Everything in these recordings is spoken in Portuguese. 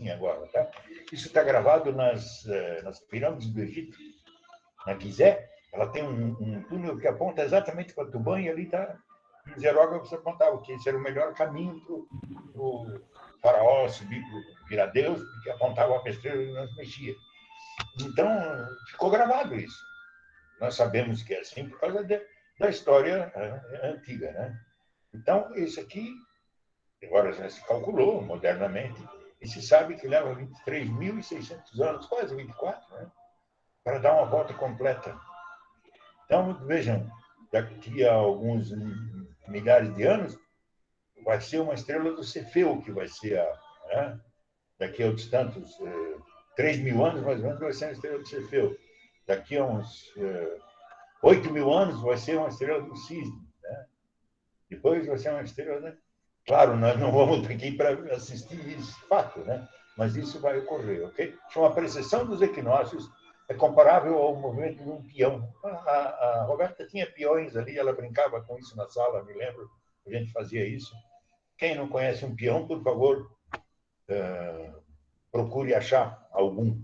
agora, tá? Isso está gravado nas pirâmides do Egito. Na Gizé, ela tem um túnel que aponta exatamente para Tubã, e ali está os hierógrafos apontavam que esse era o melhor caminho para o faraó subir, virar Deus, porque apontava a estrela e não se mexia. Então, ficou gravado isso. Nós sabemos que é assim por causa da história antiga, né? Então, esse aqui, agora já se calculou modernamente, e se sabe que leva 23.600 anos, quase 24, né? Para dar uma volta completa. Então, vejam, daqui a alguns milhares de anos, vai ser uma estrela do Cefeu, que vai ser né? Daqui a outros tantos, 3.000 anos, mais ou menos, vai ser uma estrela do Cefeu. Daqui a uns 8.000 anos, vai ser uma estrela do Cisne. Né? Depois vai ser uma estrela... Né? Claro, nós não vamos aqui para assistir esse fato, né? Mas isso vai ocorrer, ok? Chama a precessão dos equinócios, é comparável ao movimento de um peão. A Roberta tinha peões ali, ela brincava com isso na sala, me lembro, a gente fazia isso. Quem não conhece um peão, por favor, procure achar algum.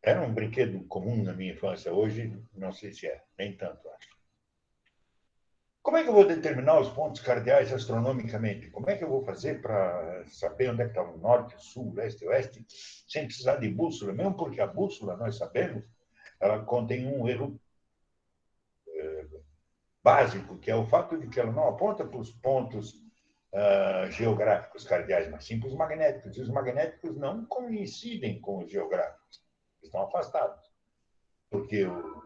Era um brinquedo comum na minha infância, hoje não sei se é, nem tanto, acho. Como é que eu vou determinar os pontos cardeais astronomicamente? Como é que eu vou fazer para saber onde é que está o norte, o sul, o leste, o oeste, sem precisar de bússola? Mesmo porque a bússola, nós sabemos, ela contém um erro básico, que é o fato de que ela não aponta para os pontos geográficos cardeais, mas sim para os magnéticos. E os magnéticos não coincidem com os geográficos, estão afastados. Porque o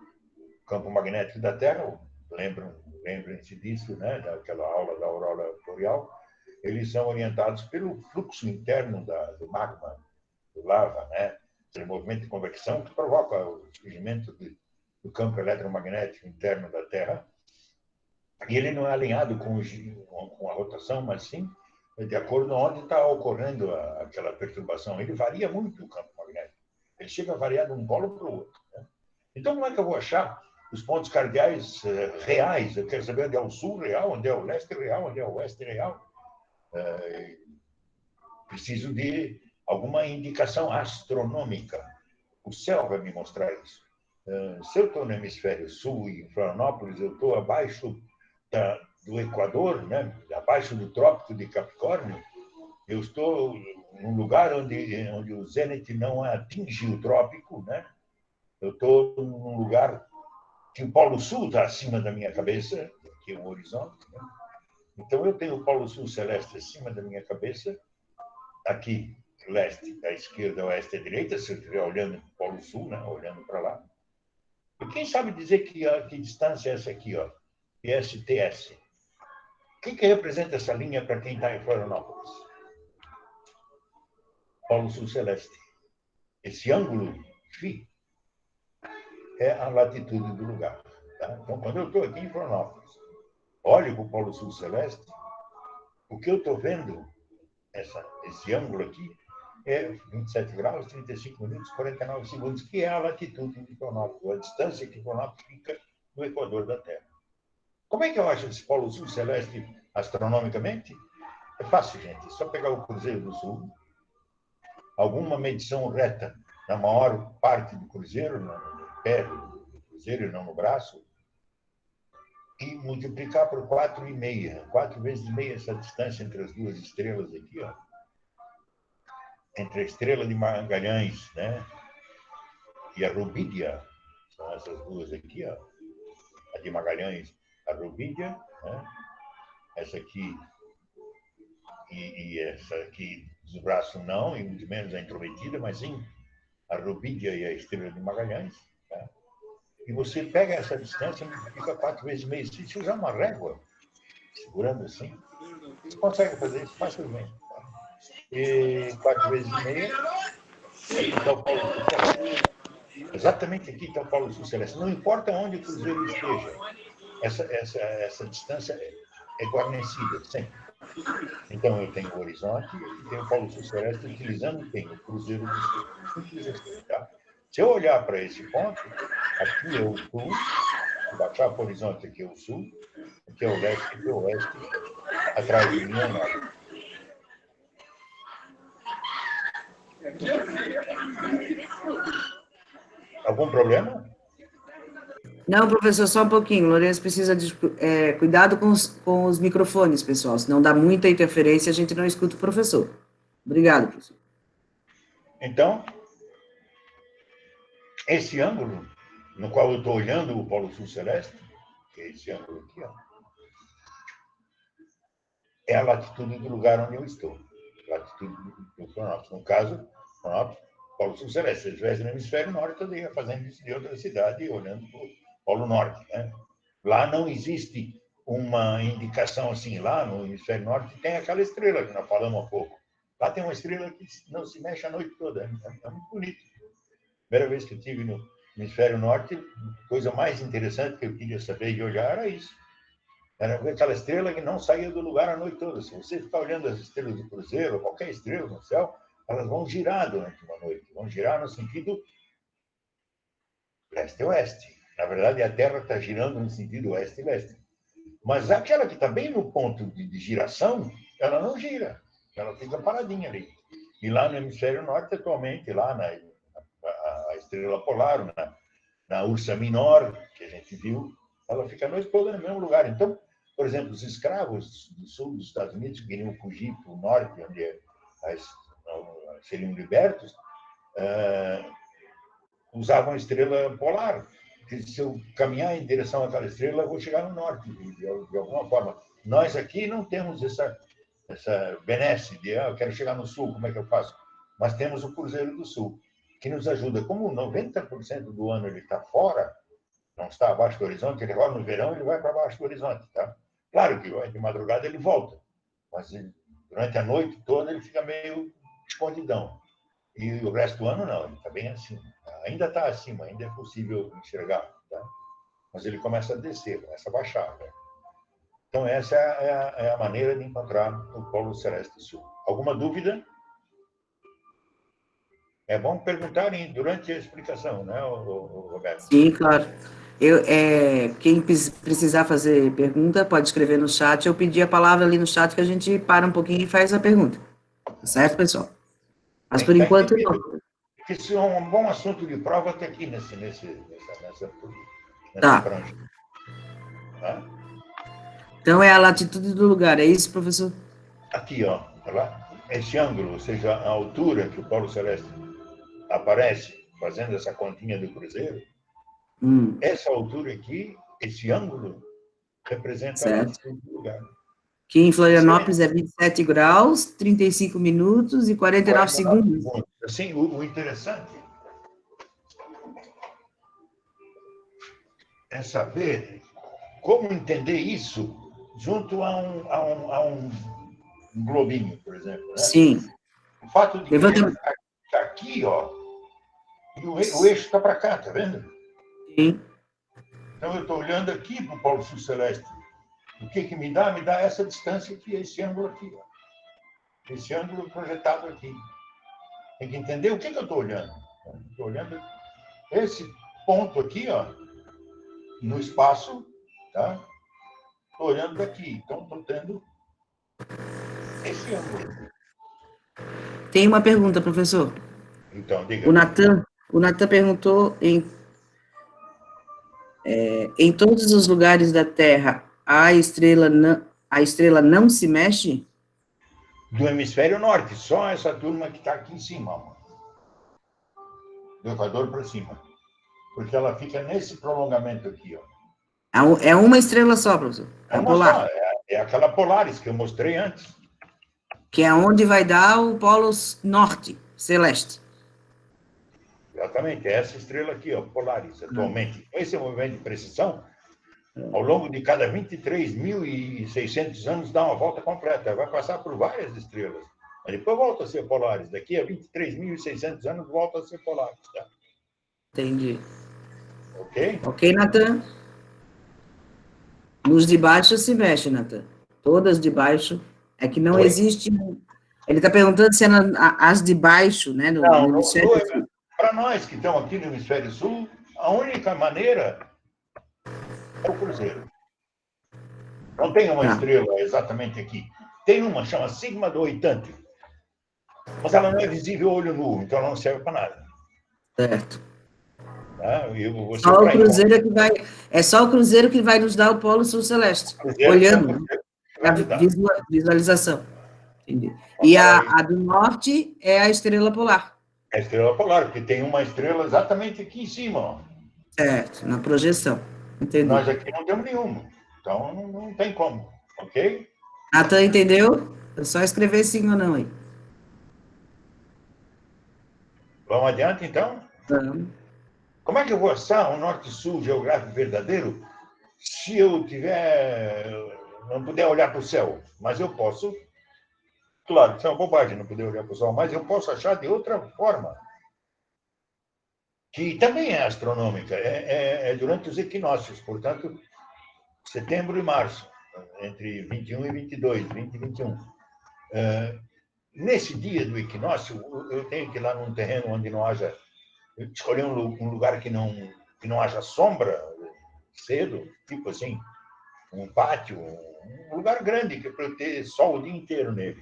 campo magnético da Terra, lembrem-se disso, né, daquela aula da aurora boreal, eles são orientados pelo fluxo interno do magma, do lava, né? Esse movimento de convecção que provoca o surgimento do campo eletromagnético interno da Terra. E ele não é alinhado com a rotação, mas sim de acordo com onde está ocorrendo aquela perturbação. Ele varia muito o campo magnético. Ele chega a variar de um polo para o outro. Né? Então, como é que eu vou achar os pontos cardeais reais? Eu quero saber onde é o sul real, onde é o leste real, onde é o oeste real. Preciso de alguma indicação astronômica. O céu vai me mostrar isso. Se eu estou no hemisfério sul, em Florianópolis, eu estou abaixo do Equador, né? Abaixo do Trópico de Capricórnio, eu estou num lugar onde o zênite não atinge o trópico, né? Eu estou num lugar que o Polo Sul está acima da minha cabeça, que é o horizonte. Né? Então, eu tenho o Polo Sul celeste acima da minha cabeça, aqui, leste, à esquerda, oeste, à direita, se eu estiver olhando para o Polo Sul, né? Olhando para lá. E quem sabe dizer que distância é essa aqui, ó? ISTS. O que representa essa linha para quem está em Florianópolis? Polo Sul Celeste. Esse ângulo φ é a latitude do lugar. Tá? Então, quando eu estou aqui em Florianópolis, olho para o Polo Sul Celeste, o que eu estou vendo, esse ângulo aqui, é 27 graus, 35 minutos, 49 segundos, que é a latitude de Florianópolis, a distância que Florianópolis fica do Equador da Terra. Como é que eu acho esse Polo Sul Celeste astronomicamente? É fácil, gente. É só pegar o Cruzeiro do Sul, alguma medição reta na maior parte do Cruzeiro, no pé do Cruzeiro e não no braço, e multiplicar por 4,5. 4 vezes meia essa distância entre as duas estrelas aqui, ó. Entre a estrela de Magalhães, né? E a Rubídia. São essas duas aqui, ó. A de Magalhães, a Rubídia, né? Essa aqui e essa aqui dos braços não, e muito menos a intrometida, mas sim a Rubídia e a estrela de Magalhães. Tá? E você pega essa distância e multiplica 4 vezes meio. Se você usar uma régua, segurando assim, você consegue fazer isso facilmente. Tá? E 4 vezes meia, aqui está o Polo Sul Celeste. Exatamente aqui está o Polo Sul Celeste. Não importa onde o Cruzeiro esteja, essa distância é guarnecida sempre. Então, eu tenho o horizonte e tenho o Polo Sul Celeste utilizando o Cruzeiro do Sul. Simples assim, tá? Se eu olhar para esse ponto, aqui é o sul, se baixar para o horizonte, aqui é o sul, aqui é o leste, aqui é o oeste, atrás de mim é o norte. Algum problema? Não, professor, só um pouquinho. Lourenço precisa de cuidado com os microfones, pessoal, senão dá muita interferência e a gente não escuta o professor. Obrigado, professor. Então, esse ângulo no qual eu estou olhando o Polo Sul Celeste, que é esse ângulo aqui, ó, é a latitude do lugar onde eu estou. Latitude do cronómetro. No caso, cronómetro, Polo Sul Celeste. Se eu estivesse no hemisfério norte, eu estaria fazendo isso de outra cidade, olhando para o Polo Norte, né? Lá não existe uma indicação assim. Lá no hemisfério norte tem aquela estrela que nós falamos há pouco. Lá tem uma estrela que não se mexe a noite toda. É muito bonito. Primeira vez que eu estive no hemisfério norte, a coisa mais interessante que eu queria saber de olhar era isso. Era ver aquela estrela que não saía do lugar a noite toda. Se você ficar olhando as estrelas do cruzeiro, qualquer estrela no céu, elas vão girar durante uma noite. Vão girar no sentido leste-oeste. Na verdade, a Terra está girando no sentido oeste e leste. Mas aquela que está bem no ponto de giração, ela não gira. Ela fica paradinha ali. E lá no hemisfério norte, atualmente, lá a estrela polar, na Ursa Minor, que a gente viu, ela fica a noite toda no mesmo lugar. Então, por exemplo, os escravos do sul dos Estados Unidos que queriam fugir para o norte, onde seriam libertos, usavam a estrela polar. Porque se eu caminhar em direção àquela estrela, eu vou chegar no norte, de alguma forma. Nós aqui não temos essa benesse de eu quero chegar no sul, como é que eu faço? Mas temos o Cruzeiro do Sul, que nos ajuda. Como 90% do ano ele está fora, não está abaixo do horizonte, ele rola no verão, ele vai para baixo do horizonte, tá? Claro que de madrugada ele volta, mas durante a noite toda ele fica meio escondidão. E o resto do ano não, ele está bem acima. Ainda está acima, ainda é possível enxergar, tá? Mas ele começa a descer, começa a baixar, né? Então essa é a maneira de encontrar o Polo Celeste Sul. Alguma dúvida? É bom perguntarem durante a explicação, né, Roberto? Sim, claro. Quem precisar fazer pergunta, pode escrever no chat. Eu pedi a palavra ali no chat que a gente para um pouquinho e faz a pergunta. Tá certo, pessoal? Mas por enquanto, não. Isso é um bom assunto de prova até aqui nessa Tá. franja. Tá? Então, é a latitude do lugar, é isso, professor? Aqui, ó, esse ângulo, ou seja, a altura que o Polo Celeste aparece, fazendo essa continha do cruzeiro, essa altura aqui, esse ângulo, representa certo. A latitude do lugar. Que em Florianópolis é 27 graus, 35 minutos e 49 segundos. Assim, o interessante é saber como entender isso junto a um globinho, por exemplo. Né? Sim. O fato de que ele está aqui, ó, e o eixo está para cá, tá vendo? Sim. Então, eu estou olhando aqui para o Polo Sul Celeste. O que me dá? Me dá essa distância aqui, esse ângulo aqui. Ó. Esse ângulo projetado aqui. Tem que entender o que eu estou olhando. Estou olhando esse ponto aqui, ó, no espaço, tá? Estou olhando daqui. Então, estou tendo esse ângulo. Tem uma pergunta, professor. Então, diga. O Natan perguntou em todos os lugares da Terra, a estrela não se mexe? Do hemisfério norte, só essa turma que está aqui em cima, ó. Do Equador para cima. Porque ela fica nesse prolongamento aqui, ó. É uma estrela só, professor. É uma polar. Só, é aquela Polaris que eu mostrei antes. Que é onde vai dar o Polo Norte, celeste. Exatamente, é essa estrela aqui, ó, Polaris, atualmente. Com esse movimento de precisão, ao longo de cada 23.600 anos, dá uma volta completa. Vai passar por várias estrelas. Mas depois volta a ser Polaris. Daqui a 23.600 anos, volta a ser Polaris. Tá? Entendi. Ok? Ok, Natan? Nos de baixo se mexe, Natan. Todas de baixo. É que não existe... Ele está perguntando se as de baixo, né? No hemisfério sul. Para nós que estamos aqui no hemisfério sul, a única maneira é o cruzeiro. Não tem uma estrela exatamente aqui. Tem uma, chama Sigma do Oitante. Mas ela não é visível a olho nu, então ela não serve para nada. Certo. Tá? E você, Só o para cruzeiro é que vai, é só o cruzeiro que vai nos dar o polo sul celeste, cruzeiro que olhando, né? É vai a nos dar. visualização. Entendi. E a do norte é a estrela polar. É a estrela polar, porque tem uma estrela exatamente aqui em cima. Ó. Certo, na projeção. Entendi. Nós aqui não temos nenhuma. Então, não tem como. Ok? Natan, entendeu? É só escrever sim ou não aí. Vamos adiante, então? Vamos. Como é que eu vou achar um norte-sul geográfico verdadeiro se eu não puder olhar para o céu? Mas eu posso, claro, isso é uma bobagem não poder olhar para o céu, mas eu posso achar de outra forma, que também é astronômica, é durante os equinócios, portanto, setembro e março, entre 21 e 22, 20 e 21. Nesse dia do equinócio, eu tenho que ir lá num terreno onde não haja, escolher um lugar que não haja sombra cedo, tipo assim, um pátio, um lugar grande que para eu ter sol o dia inteiro nele.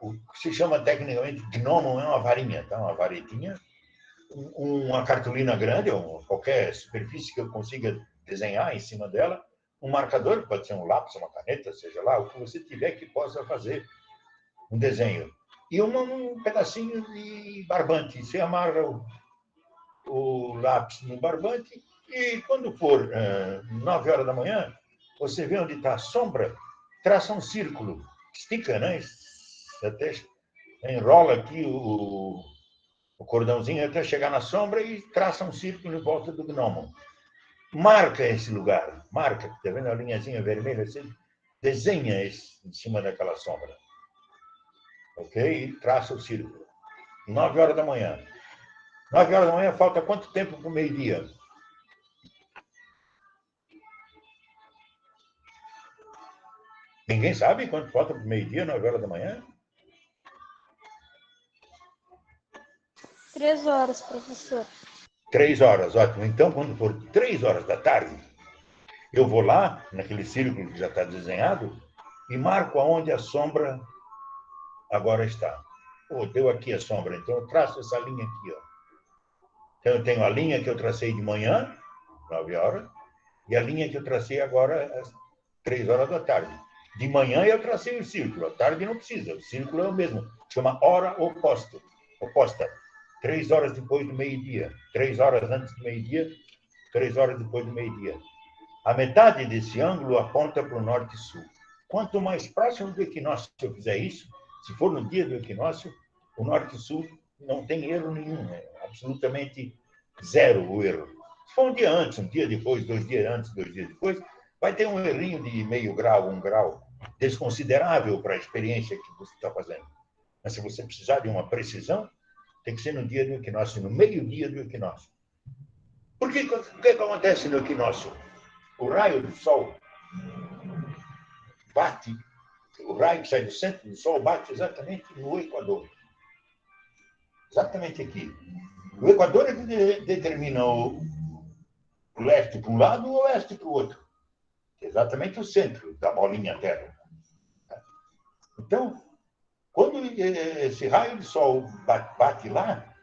O que se chama tecnicamente gnomo é uma varinha, tá? Uma varetinha, uma cartolina grande, ou qualquer superfície que eu consiga desenhar em cima dela, um marcador, pode ser um lápis, uma caneta, seja lá, o que você tiver que possa fazer um desenho. E um pedacinho de barbante. Você amarra o lápis no barbante e, quando for 9 horas da manhã, você vê onde está a sombra, traça um círculo, estica, né? Até enrola aqui o cordãozinho até chegar na sombra e traça um círculo em volta do gnomo. Marca esse lugar, marca, está vendo a linhazinha vermelha assim? Desenha em cima daquela sombra. Ok? E traça o círculo. 9 horas da manhã. 9 horas da manhã, falta quanto tempo para o meio-dia? Ninguém sabe quanto falta para o meio-dia, 9 horas da manhã? 3 horas, professor. 3 horas, ótimo. Então, quando for 3 horas da tarde, eu vou lá, naquele círculo que já está desenhado, e marco aonde a sombra agora está. Deu aqui a sombra, então eu traço essa linha aqui. Ó. Então, eu tenho a linha que eu tracei de manhã, 9 horas, e a linha que eu tracei agora às 3 horas da tarde. De manhã eu tracei o círculo, à tarde não precisa, o círculo é o mesmo. Chama hora oposta. 3 horas depois do meio-dia. 3 horas antes do meio-dia, 3 horas depois do meio-dia. A metade desse ângulo aponta para o norte e sul. Quanto mais próximo do equinócio eu fizer isso, se for no dia do equinócio, o norte e sul não tem erro nenhum, é absolutamente zero o erro. Se for um dia antes, um dia depois, 2 dias antes, 2 dias depois, vai ter um errinho de meio grau, 1 grau, desconsiderável para a experiência que você está fazendo. Mas se você precisar de uma precisão, tem que ser no dia do equinócio, no meio-dia do equinócio. O que acontece no equinócio? O raio do Sol bate, o raio que sai do centro do Sol bate exatamente no Equador. Exatamente aqui. O Equador é que determina o leste para um lado ou o oeste para o outro. Exatamente o centro da bolinha Terra. Então, quando esse raio de Sol bate lá,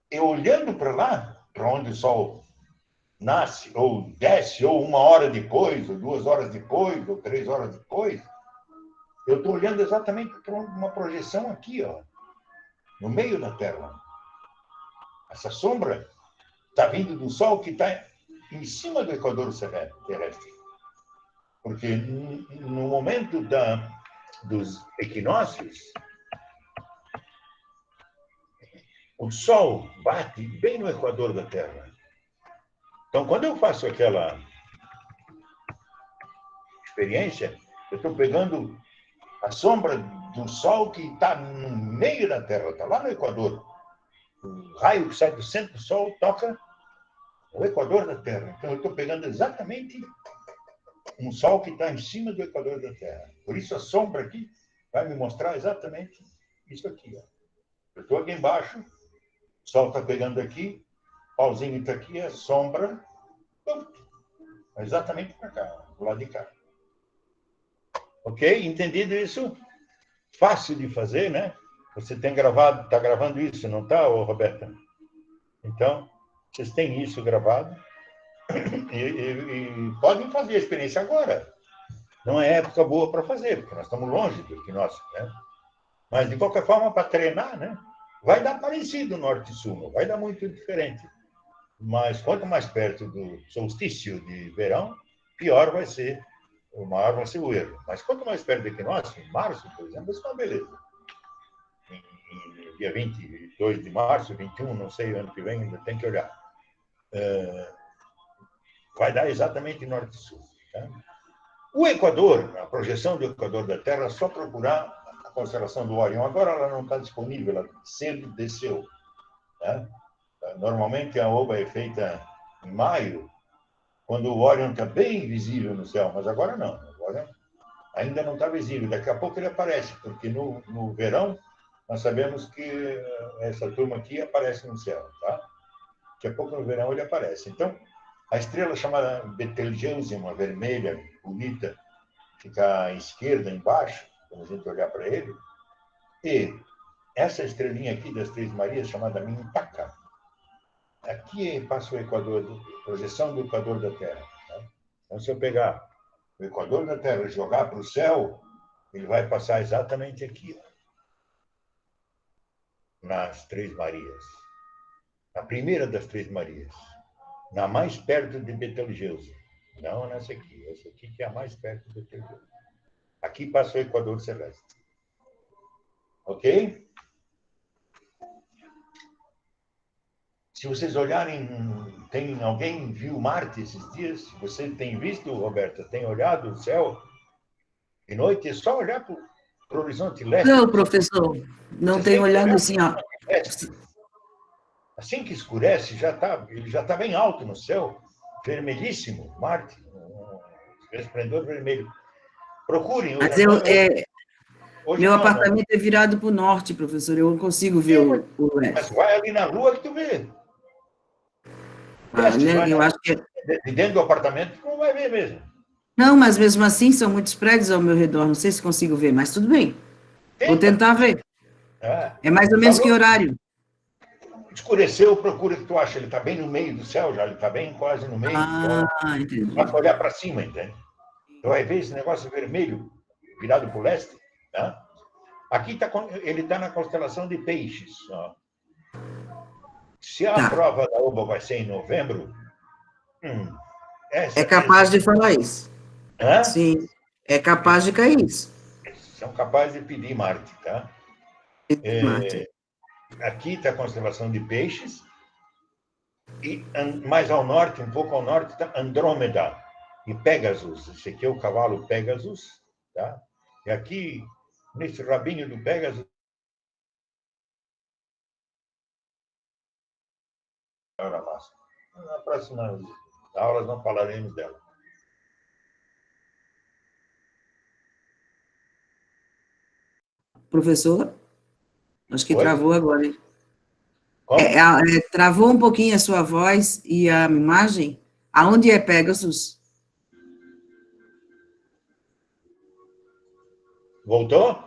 eu olhando para lá, para onde o Sol nasce, ou desce, ou 1 hora depois, ou 2 horas depois, ou 3 horas depois, eu estou olhando exatamente para uma projeção aqui, ó, no meio da Terra. Essa sombra está vindo do Sol que está em cima do equador terrestre. Porque no momento dos equinócios, o Sol bate bem no equador da Terra. Então, quando eu faço aquela experiência, eu estou pegando a sombra do Sol que está no meio da Terra, está lá no Equador. O raio que sai do centro do Sol toca o Equador da Terra. Então, eu estou pegando exatamente um Sol que está em cima do Equador da Terra. Por isso, a sombra aqui vai me mostrar exatamente isso aqui. Ó. Eu estou aqui embaixo, o Sol está pegando aqui, o pauzinho está aqui, a sombra, exatamente para cá, do lado de cá. Ok? Entendido isso? fácil de fazer, né? Você tem gravado, está gravando isso, não está, Roberta? Então, vocês têm isso gravado e podem fazer a experiência agora. Não é época boa para fazer, porque nós estamos longe do equinócio, né? Mas, de qualquer forma, para treinar, né? Vai dar parecido norte e sul, não vai dar muito diferente. Mas quanto mais perto do solstício de verão, pior vai ser, o maior vai ser o erro. Mas quanto mais perto do equinócio, em março, por exemplo, isso é uma beleza. Em dia 22 de março, 21, não sei, ano que vem, ainda tem que olhar. Vai dar exatamente norte e sul. Tá? O Equador, a projeção do Equador da Terra, é só procurar a constelação do Orion. Agora ela não está disponível, ela cedo desceu. Tá? Normalmente a OBA é feita em maio, quando o Orion está bem visível no céu, mas agora não. O Orion ainda não está visível. Daqui a pouco ele aparece, porque no verão nós sabemos que essa turma aqui aparece no céu. Tá? Daqui a pouco no verão ele aparece. Então, a estrela chamada Betelgeuse, uma vermelha bonita, fica à esquerda, embaixo, quando a gente olhar para ele, e essa estrelinha aqui das Três Marias, chamada Mintaka, aqui passa o Equador, a projeção do Equador da Terra. Tá? Então, se eu pegar o Equador da Terra e jogar para o céu, ele vai passar exatamente aqui, ó, nas Três Marias. A primeira das Três Marias, na mais perto de Betelgeuse. Não nessa aqui, essa aqui que é a mais perto de Betelgeuse. Aqui passa o Equador Celeste. Ok? Se vocês olharem, tem alguém viu Marte esses dias? Você tem visto, Roberta? Tem olhado o céu de noite? É só olhar para o horizonte leste. Não, professor, não tenho olhado assim, ó. Assim que escurece, ele já está bem alto no céu, vermelhíssimo, Marte, um resplendor vermelho. Procurem. Mas Hoje meu não. apartamento é virado para o norte, professor, eu não consigo ver o Mas leste. vai ali na rua que tu vê. Ah, né, eu acho que... Dentro do apartamento, tu não vai ver mesmo. Não, mas mesmo assim, são muitos prédios ao meu redor, não sei se consigo ver, mas tudo bem. Vou tentar ver. É mais ou menos que horário? Escureceu, procura o que tu acha. Ele está bem no meio do céu já, ele está bem quase no meio. Ah, entendi. Vai olhar para cima, entende? Tu vai ver esse negócio vermelho virado para o leste. Tá? Aqui ele está na constelação de Peixes. Ó. Se a prova da OBA vai ser em novembro, é capaz de falar isso. Hã? Sim, é capaz de cair isso. São capazes de pedir Marte, tá? Marte. Aqui está a constelação de Peixes, e mais ao norte, um pouco ao norte, está Andrômeda e Pegasus. Esse aqui é o cavalo Pegasus, tá? E aqui, nesse rabinho do Pegasus, na próxima aula não falaremos dela. Professor, acho que Oi? travou agora, hein? Como? Travou um pouquinho a sua voz e a imagem. Aonde é Pegasus? Voltou?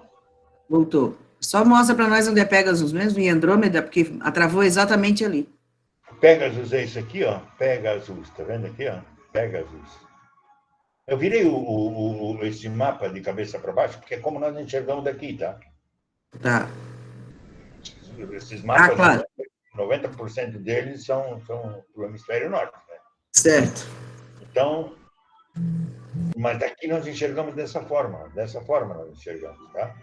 Voltou. Só mostra para nós onde é Pegasus mesmo, em Andrômeda, porque travou exatamente ali. Pegasus é isso aqui, ó. Pegasus, tá vendo aqui, ó? Pegasus. Eu virei esse mapa de cabeça para baixo, porque é como nós enxergamos daqui, tá? Tá. Esses mapas, claro. 90% deles são do hemisfério norte, né? Certo. Então, mas daqui nós enxergamos dessa forma nós enxergamos, tá?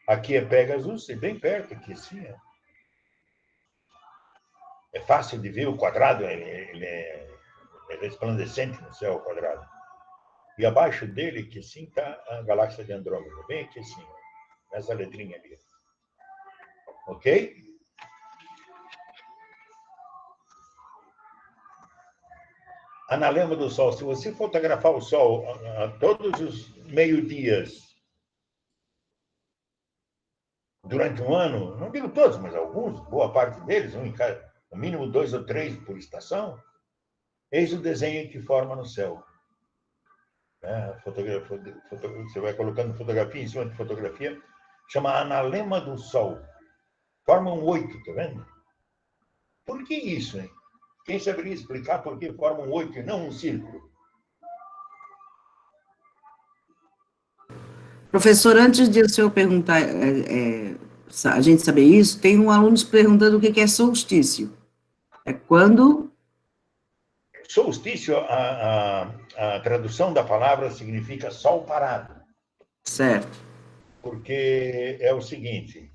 Aqui é Pegasus, e bem perto aqui, assim, é fácil de ver o quadrado, ele é resplandecente no céu, o quadrado. E abaixo dele, que sim, está a galáxia de Andrômeda, bem aqui assim, nessa letrinha ali. Ok? Analema do Sol. Se você fotografar o Sol a todos os meio-dias durante um ano, não digo todos, mas alguns, boa parte deles, no mínimo 2 ou 3 por estação, eis o desenho que forma no céu. Você vai colocando fotografia em cima de fotografia, chama analema do Sol. Forma um 8, tá vendo? Por que isso, hein? Quem saberia explicar por que forma um 8 e não um círculo? Professor, antes de o senhor perguntar, a gente saber isso, tem um aluno perguntando o que é solstício. É quando... Solstício, a tradução da palavra significa sol parado. Certo. Porque é o seguinte,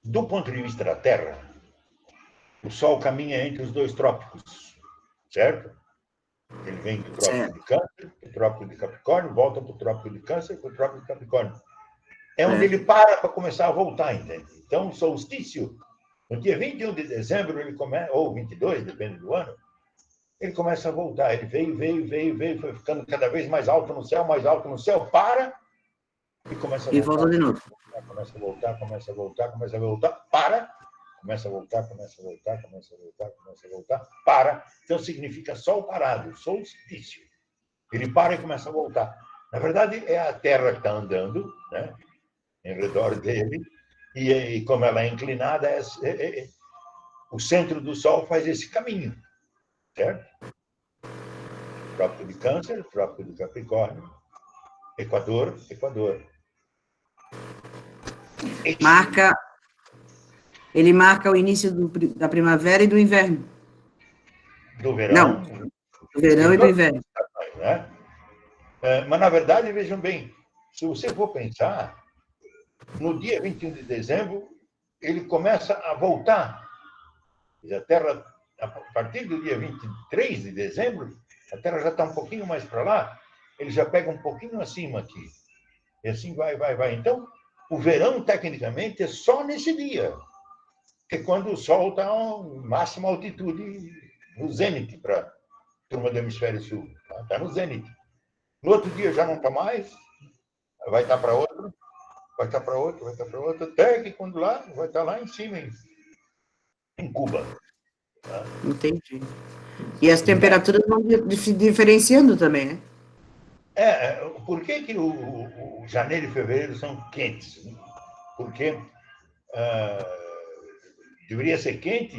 do ponto de vista da Terra, o Sol caminha entre os dois trópicos, certo? Ele vem do trópico de Câncer, do trópico de Capricórnio, volta para o trópico de Câncer, para o trópico de Capricórnio. É onde ele para começar a voltar, entende? Então, o solstício, no dia 21 de dezembro, ele começa, ou 22, depende do ano, ele começa a voltar. Ele veio, foi ficando cada vez mais alto no céu, para e começa a voltar. E volta de novo. Começa a voltar, para, começa a voltar, para. Então, significa sol parado, solstício. Ele para e começa a voltar. Na verdade, é a Terra que está andando, né, em redor dele, e como ela é inclinada, o centro do Sol faz esse caminho, certo? Trópico de Câncer, Trópico de Capricórnio, Equador. Ele marca o início da primavera e do inverno. Do verão. Não, do verão e do inverno. Né? Mas, na verdade, vejam bem, se você for pensar, no dia 21 de dezembro, ele começa a voltar. A Terra, a partir do dia 23 de dezembro, a Terra já está um pouquinho mais para lá, ele já pega um pouquinho acima aqui. E assim vai. Então, o verão, tecnicamente, é só nesse dia. Que é quando o Sol está em máxima altitude, no zênite, para a turma do hemisfério sul. Está no zênite. No outro dia já não está mais, vai estar para outro, até que quando lá, vai estar lá em cima, em Cuba. Tá? Entendi. E as temperaturas vão diferenciando também, né? Por que o janeiro e fevereiro são quentes? Porque deveria ser quente,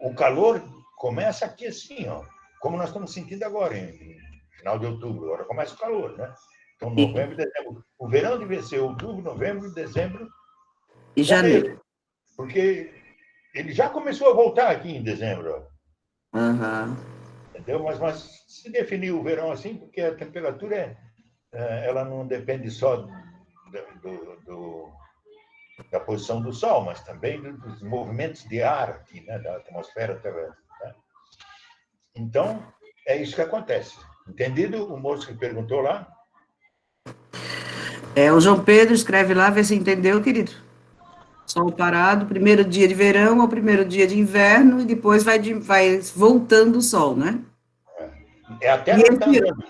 o calor começa aqui assim, ó, como nós estamos sentindo agora, em final de outubro. Agora começa o calor, né? Então, novembro e dezembro. O verão devia ser outubro, novembro, dezembro e janeiro. Porque ele já começou a voltar aqui em dezembro. Uhum. Entendeu? Mas se definiu o verão assim, porque a temperatura ela não depende só da posição do Sol, mas também dos movimentos de ar aqui, né, da atmosfera terrestre. Né? Então, é isso que acontece. Entendido? O moço que perguntou lá? O João Pedro escreve lá, vê se entendeu, querido. Sol parado, primeiro dia de verão ao primeiro dia de inverno, e depois vai voltando o sol, né? É a Terra que está andando.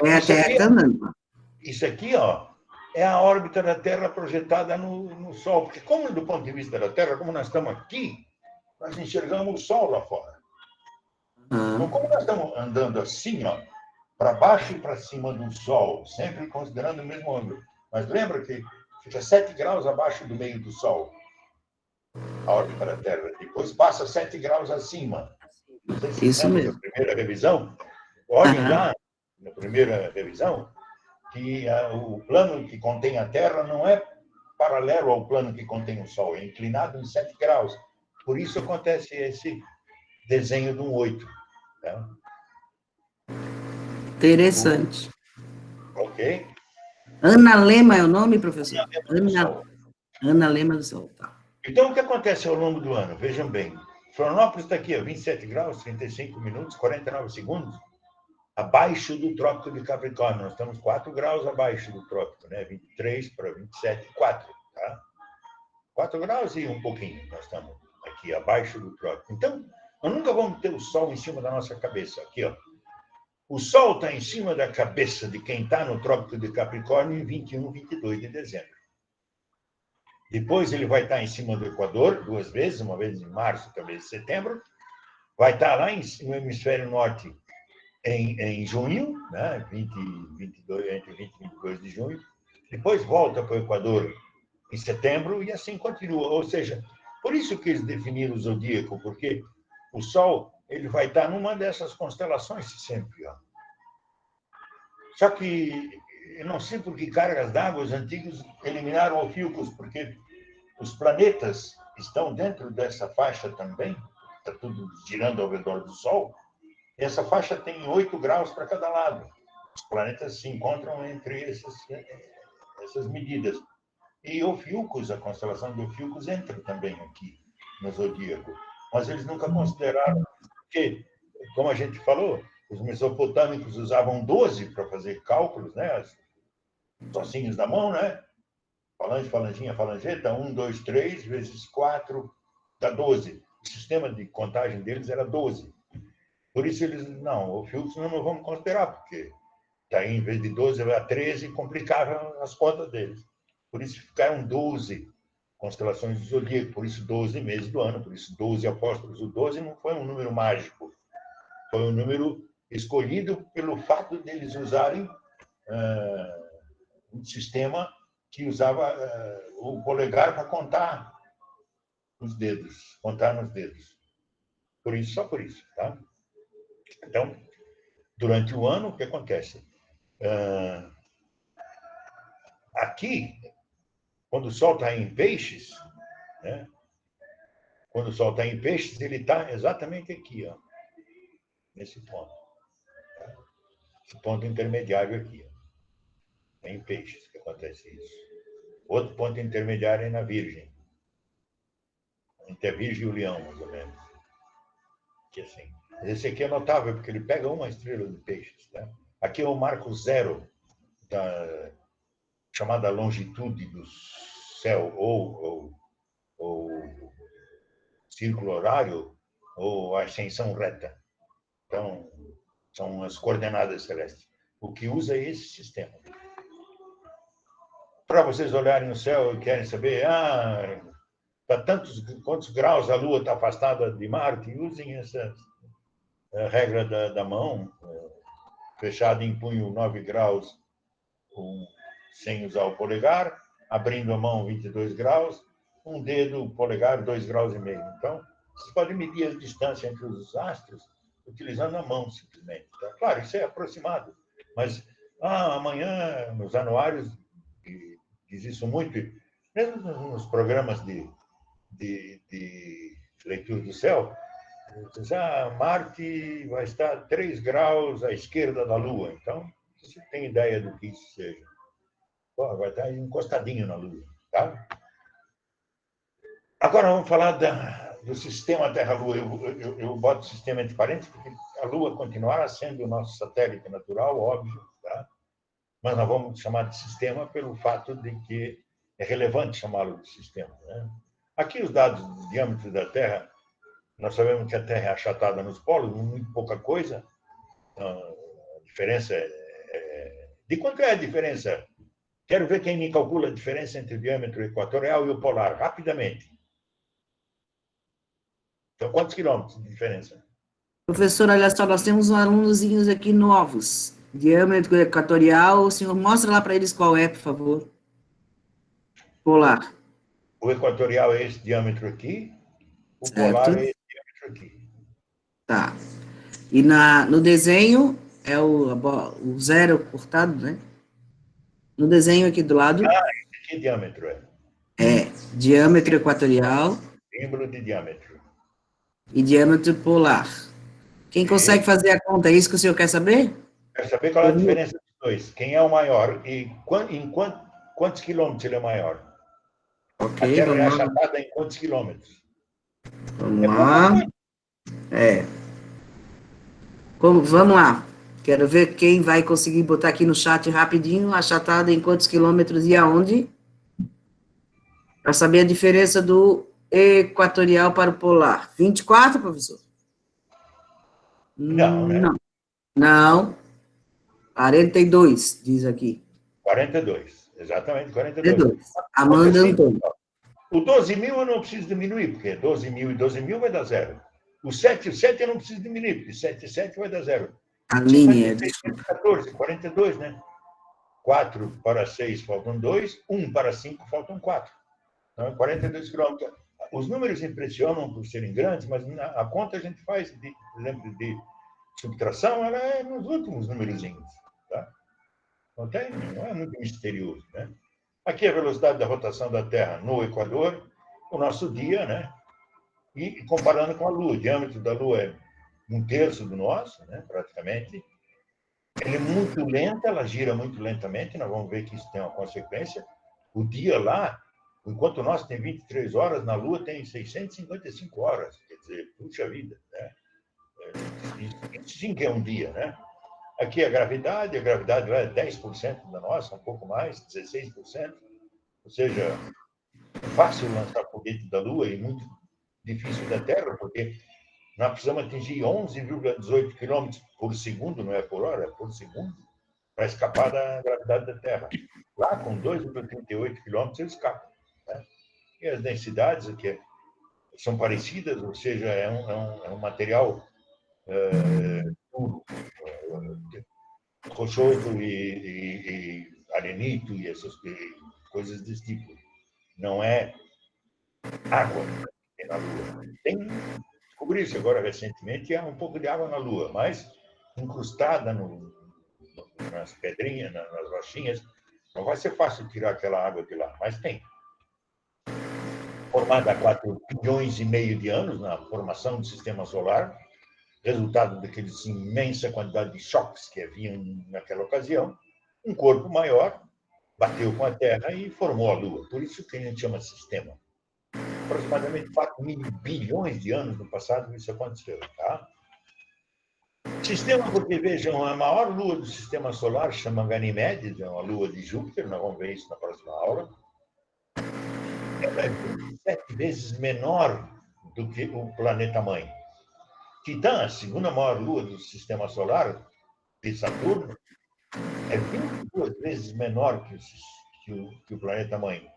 É a Terra que está andando. Isso aqui, ó, é a órbita da Terra projetada no Sol. Porque, como do ponto de vista da Terra, como nós estamos aqui, nós enxergamos o Sol lá fora. Então, como nós estamos andando assim, ó, para baixo e para cima do Sol, sempre considerando o mesmo ângulo. Mas lembra que fica 7 graus abaixo do meio do Sol, a órbita da Terra. Depois passa 7 graus acima. Não sei se isso lembra mesmo. da primeira revisão. Olhem lá, na primeira revisão, que o plano que contém a Terra não é paralelo ao plano que contém o Sol, é inclinado em 7 graus. Por isso acontece esse desenho de um 8. Né? Interessante. Ok? Analema é o nome, professor? Analema do Sol. Tá. Então, o que acontece ao longo do ano? Vejam bem. Florianópolis está aqui, 27 graus, 35 minutos, 49 segundos, abaixo do trópico de Capricórnio. Nós estamos 4 graus abaixo do trópico, né? 23 para 27, 4. Tá? 4 graus e um pouquinho. Nós estamos aqui abaixo do trópico. Então, nós nunca vamos ter o Sol em cima da nossa cabeça. Aqui, ó. O Sol está em cima da cabeça de quem está no trópico de Capricórnio em 21, 22 de dezembro. Depois ele vai estar em cima do Equador, 2 vezes, uma vez em março, outra vez em setembro. Vai estar lá no hemisfério norte em junho, né? 22, entre 20 e 22 de junho, depois volta para o Equador em setembro e assim continua. Ou seja, por isso que eles definiram o zodíaco, porque o Sol ele vai estar numa dessas constelações sempre. Ó. Só que eu não sei por que cargas d'água os antigos eliminaram Ophiuchus, porque os planetas estão dentro dessa faixa também, está tudo girando ao redor do Sol, e essa faixa tem 8 graus para cada lado. Os planetas se encontram entre essas medidas. E Ophiuchus, a constelação de Ophiuchus, entra também aqui no zodíaco. Mas eles nunca consideraram, porque, como a gente falou, os mesopotâmicos usavam 12 para fazer cálculos, né? Os ossinhos da mão, né? Falange, falanginha, falangeta, 1, 2, 3, vezes 4, dá 12. O sistema de contagem deles era 12. Por isso eles, não, o Ophiuchus não vamos considerar, porque daí, em vez de 12, vai a 13, complicava as contas deles. Por isso ficaram 12 constelações do zodíaco, por isso 12 meses do ano, por isso 12 apóstolos. O 12 não foi um número mágico, foi um número escolhido pelo fato deles usarem um sistema que usava o polegar para contar os dedos, contar nos dedos. Por isso, só por isso, tá? Então, durante o ano, o que acontece? Aqui, quando o Sol está em peixes, né? Quando o Sol está em peixes, ele está exatamente aqui, ó, nesse ponto. Tá? Esse ponto intermediário aqui. Ó. É em peixes que acontece isso. Outro ponto intermediário é na Virgem. Entre a Virgem e o Leão, mais ou menos. Que assim. Esse aqui é notável, porque ele pega uma estrela de peixes. Tá? Aqui é o marco zero da chamada longitude do céu, ou círculo horário, ou ascensão reta. Então, são as coordenadas celestes. O que usa é esse sistema. Para vocês olharem o céu e querem saber, tá quantos graus a Lua está afastada de Marte, usem essa regra da mão, fechada em punho 9 graus, sem usar o polegar, abrindo a mão 22 graus, um dedo polegar 2,5 graus. Então, vocês podem medir a distância entre os astros utilizando a mão, simplesmente. Tá? Claro, isso é aproximado, mas amanhã, nos anuários, diz isso muito, mesmo nos programas de leitura do céu, diz, Marte vai estar 3 graus à esquerda da Lua. Então, você tem ideia do que isso seja. Vai estar encostadinho na Lua. Tá? Agora vamos falar do sistema Terra-Lua. Eu boto o sistema entre parênteses, porque a Lua continuará sendo o nosso satélite natural, óbvio, tá? Mas nós vamos chamar de sistema pelo fato de que é relevante chamá-lo de sistema. Né? Aqui os dados do diâmetro da Terra, nós sabemos que a Terra é achatada nos polos, muito pouca coisa. Então, a diferença De quanto é a diferença? Quero ver quem me calcula a diferença entre o diâmetro equatorial e o polar, rapidamente. Então, quantos quilômetros de diferença? Professor, olha só, nós temos uns alunozinhos aqui novos. Diâmetro equatorial, o senhor mostra lá para eles qual é, por favor. Polar. O equatorial é esse diâmetro aqui, o polar é esse diâmetro aqui. Tá. E no desenho é o zero cortado, né? No desenho aqui do lado. Esse aqui diâmetro é. Diâmetro equatorial. Símbolo de diâmetro. E diâmetro polar. Quem consegue fazer a conta? É isso que o senhor quer saber? Quero saber qual é a diferença dos dois. Quem é o maior e em quantos quilômetros ele é maior? Ok, a Terra vamos é lá. achatada em quantos quilômetros? Vamos lá. Vamos lá. Quero ver quem vai conseguir botar aqui no chat rapidinho, achatada em quantos quilômetros e aonde. Para saber a diferença do equatorial para o polar. 24, professor? Não, né? Não. 42, diz aqui. 42. Exatamente, 42. Amanda Antônio. O 12.000 eu não preciso diminuir, porque 12.000 e 12.000 vai dar zero. O 7 eu não preciso diminuir, porque 7 e 7 vai dar zero. A linha, desculpa. 14, 42, né? 4 para 6 faltam 2, 1 para 5 faltam 4. Então, 42 quilômetros. Os números impressionam por serem grandes, mas a conta a gente faz, por exemplo, de subtração, ela é nos últimos númerozinhos. Tá? Não é muito misterioso. Né? Aqui a velocidade da rotação da Terra no Equador, o nosso dia, né? E comparando com a Lua, o diâmetro da Lua é 1/3 do nosso, né? Praticamente. Ela é muito lenta, ela gira muito lentamente, nós vamos ver que isso tem uma consequência. O dia lá, enquanto o nosso tem 23 horas, na Lua tem 655 horas. Quer dizer, puxa vida, né? Isso sim que é um dia, né? Aqui a gravidade lá é 10% da nossa, um pouco mais, 16%. Ou seja, é fácil lançar foguete da Lua e muito difícil da Terra, porque nós precisamos atingir 11,18 km por segundo, não é por hora, é por segundo, para escapar da gravidade da Terra. Lá, com 2,38 km, ele escapa. Né? E as densidades aqui são parecidas, ou seja, é um material duro, rochoso e arenito e essas coisas desse tipo. Não é água que tem na Lua. Descobri-se agora recentemente, há um pouco de água na Lua, mas incrustada nas pedrinhas, nas rochinhas, não vai ser fácil tirar aquela água de lá, mas tem. Formada há 4 bilhões e meio de anos na formação do sistema solar, resultado daquela imensa quantidade de choques que haviam naquela ocasião, um corpo maior bateu com a Terra e formou a Lua. Por isso que a gente chama de sistema. Aproximadamente 4 mil bilhões de anos no passado isso aconteceu. Tá? Sistema, porque vejam, a maior lua do sistema solar chama Ganímedes, é uma lua de Júpiter, nós vamos ver isso na próxima aula. Ela é 27 vezes menor do que o planeta-mãe. Titã, a segunda maior lua do sistema solar, de Saturno, é 22 vezes menor que o planeta-mãe.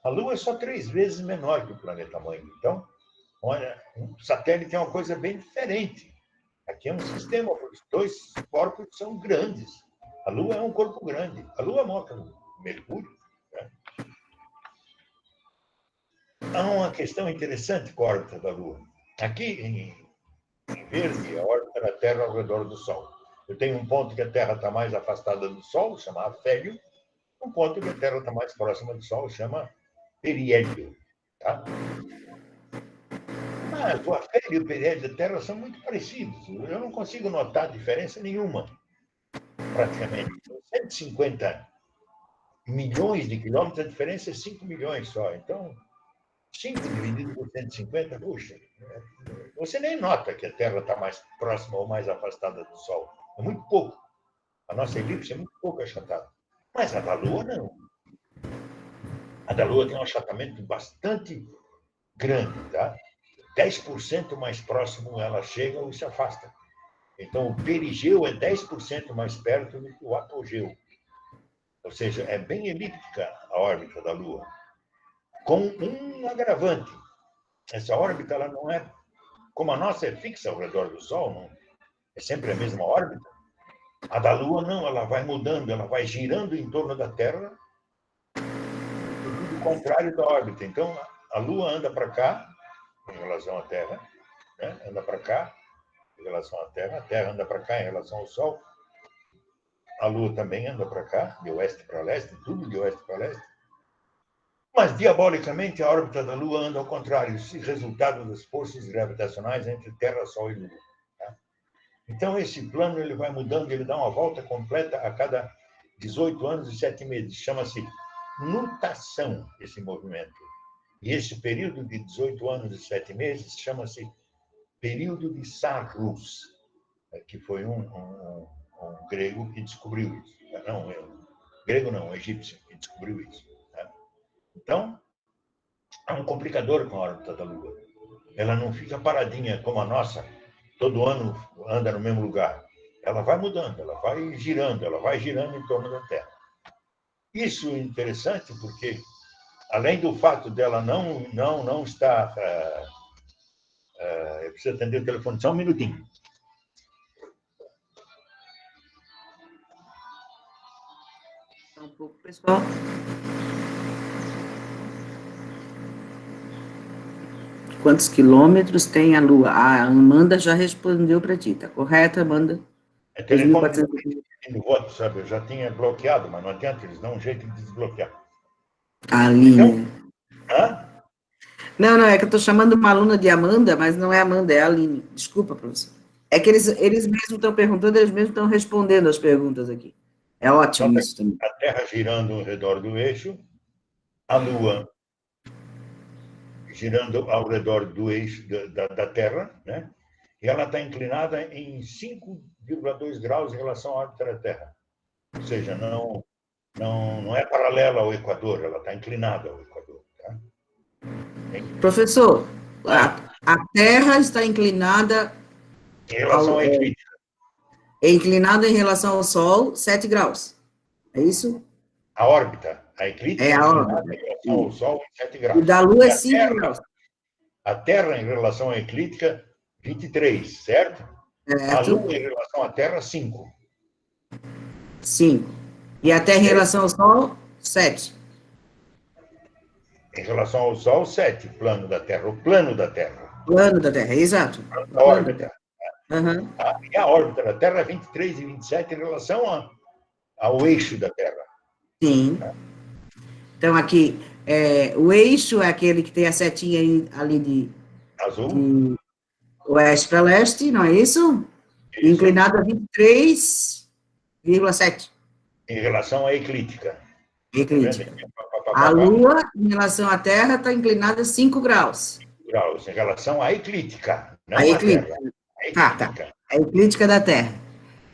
A Lua é só 3 vezes menor que o planeta-mãe. Então, olha, um satélite é uma coisa bem diferente. Aqui é um sistema, os dois corpos são grandes. A Lua é um corpo grande. A Lua é maior que o Mercúrio. Né? Há uma questão interessante com a órbita da Lua. Aqui, em verde, a órbita da Terra ao redor do Sol. Eu tenho um ponto que a Terra está mais afastada do Sol, chama afélio. Um ponto que a Terra está mais próxima do Sol, chama periélio. Tá? Mas o afélio e o periélio da Terra são muito parecidos. Eu não consigo notar diferença nenhuma, praticamente. 150 milhões de quilômetros, a diferença é 5 milhões só. Então, 5 dividido por 150, puxa, você nem nota que a Terra está mais próxima ou mais afastada do Sol. É muito pouco. A nossa elipse é muito pouco achatada. Mas a da Lua, não. A da Lua tem um achatamento bastante grande, tá? 10% mais próximo ela chega ou se afasta. Então, o perigeu é 10% mais perto do que o apogeu. Ou seja, é bem elíptica a órbita da Lua. Com um agravante. Essa órbita ela não é... Como a nossa é fixa ao redor do Sol, não, é sempre a mesma órbita, a da Lua não, ela vai mudando, ela vai girando em torno da Terra, no contrário da órbita. Então, a Lua anda para cá, em relação à Terra, né? Anda para cá, em relação à Terra, a Terra anda para cá em relação ao Sol, a Lua também anda para cá, de oeste para leste, tudo de oeste para leste. Mas, diabolicamente, a órbita da Lua anda ao contrário, resultado das forças gravitacionais entre Terra, Sol e Lua. Tá? Então, esse plano ele vai mudando, ele dá uma volta completa a cada 18 anos e 7 meses. Chama-se nutação, esse movimento. E esse período de 18 anos e 7 meses chama-se período de Saros, que foi um grego que descobriu isso. Não, grego não, egípcio que descobriu isso. Tá? Então, há um complicador com a órbita da Lua. Ela não fica paradinha como a nossa, todo ano anda no mesmo lugar. Ela vai mudando, ela vai girando em torno da Terra. Isso é interessante porque, além do fato dela não estar... eu preciso atender o telefone, só um minutinho. Um pouco, pessoal. Quantos quilômetros tem a Lua? A Amanda já respondeu para ti, tá correto, Amanda? É telefone de 2.400. voto, sabe? Eu já tinha bloqueado, mas não adianta, eles dão um jeito de desbloquear. Aline. Então, hã? Não, é que eu estou chamando uma aluna de Amanda, mas não é Amanda, é a Aline. Desculpa, professor. É que eles mesmos estão perguntando, eles mesmos estão respondendo as perguntas aqui. É ótimo Então, isso também. a Terra girando ao redor do eixo, a Lua girando ao redor do eixo da Terra, né? E ela está inclinada em 5,2 graus em relação à órbita da Terra. Ou seja, não é paralela ao Equador, ela está inclinada ao Equador. Tá? Professor, a Terra está inclinada Em relação à eclíptica. inclinada em relação ao Sol, 7 graus. É isso? A órbita, a eclíptica É é a inclinada órbita. em relação ao Sol em 7 E graus. da Lua E é 5 graus. a Terra, em relação à eclíptica, 23, certo? A Certo? Lua, em relação à Terra, 5. 5. E a Terra em relação ao Sol, 7. Em relação ao Sol, 7. Plano da Terra. O plano da Terra. Plano da Terra, exato. A Plano da órbita. Terra. Uhum. E a órbita da Terra é 23 e 27 em relação ao eixo da Terra. Sim. Então, aqui, o eixo é aquele que tem a setinha ali de Azul. oeste para leste, não é isso? Isso. Inclinado a 23,7. Em relação à eclíptica. Eclíptica. Tá A Lua, em relação à Terra, está inclinada a 5 graus. Graus. Em relação à eclíptica, A não à eclíptica. Terra. A Tá. eclíptica. A eclíptica da Terra.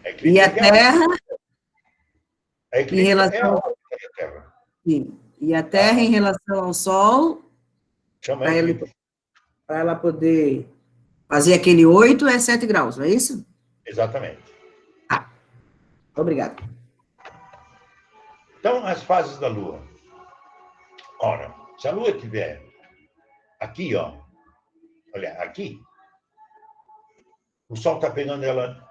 A E eclíptica a Terra, a em eclíptica é a relação... órbita da Terra. Sim. E a Terra, em relação ao Sol, Chama para eclíptica. ela poder fazer aquele 8, é 7 graus, não é isso? Exatamente. Obrigado. Então, as fases da Lua. Ora, se a Lua estiver aqui, ó, olha, aqui, o Sol está pegando ela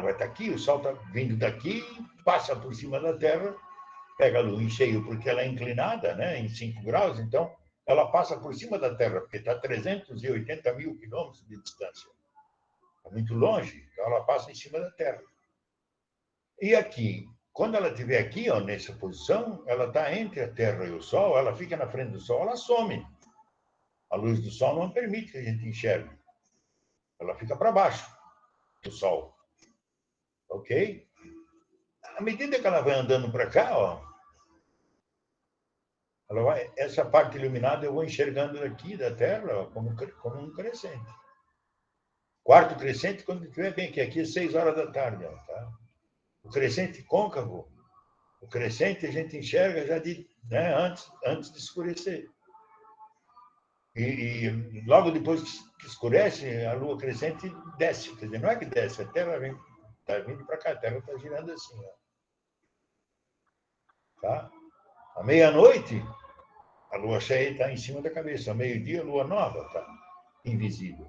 vai estar aqui, o Sol está vindo daqui, passa por cima da Terra, pega a Lua em cheio, porque ela é inclinada, né, em 5 graus, então ela passa por cima da Terra, porque está a 380 mil quilômetros de distância. É muito longe, então ela passa em cima da Terra. E aqui, quando ela estiver aqui, ó, nessa posição, ela está entre a Terra e o Sol, ela fica na frente do Sol, ela some. A luz do Sol não permite que a gente enxergue. Ela fica para baixo do Sol. Ok? À medida que ela vai andando para cá, ó, essa parte iluminada eu vou enxergando aqui da Terra ó, como um crescente. Quarto crescente, quando estiver bem, que aqui é 6 horas da tarde. Ó, tá? O crescente côncavo, o crescente a gente enxerga já antes de escurecer. E logo depois que escurece, a lua crescente desce. Quer dizer, não é que desce, a Terra está vindo para cá, a Terra está girando assim. Ó. Tá? À meia-noite, a lua cheia está em cima da cabeça. Ao meio-dia, a lua nova está invisível.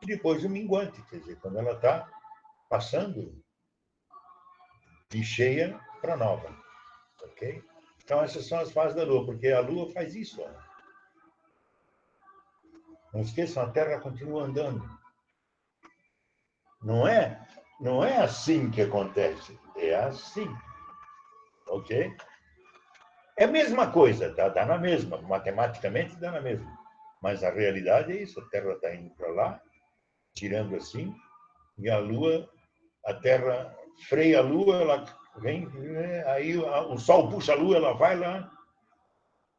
E depois o minguante, quer dizer, quando ela está passando de cheia para nova. Ok? Então, essas são as fases da lua, porque a lua faz isso. Ó. Não esqueçam, a Terra continua andando. Não é assim que acontece, é assim. Ok? É a mesma coisa, dá na mesma, matematicamente dá na mesma. Mas a realidade é isso, a Terra está indo para lá, tirando assim, e a Terra freia a Lua, ela vem, aí o Sol puxa a Lua, ela vai lá,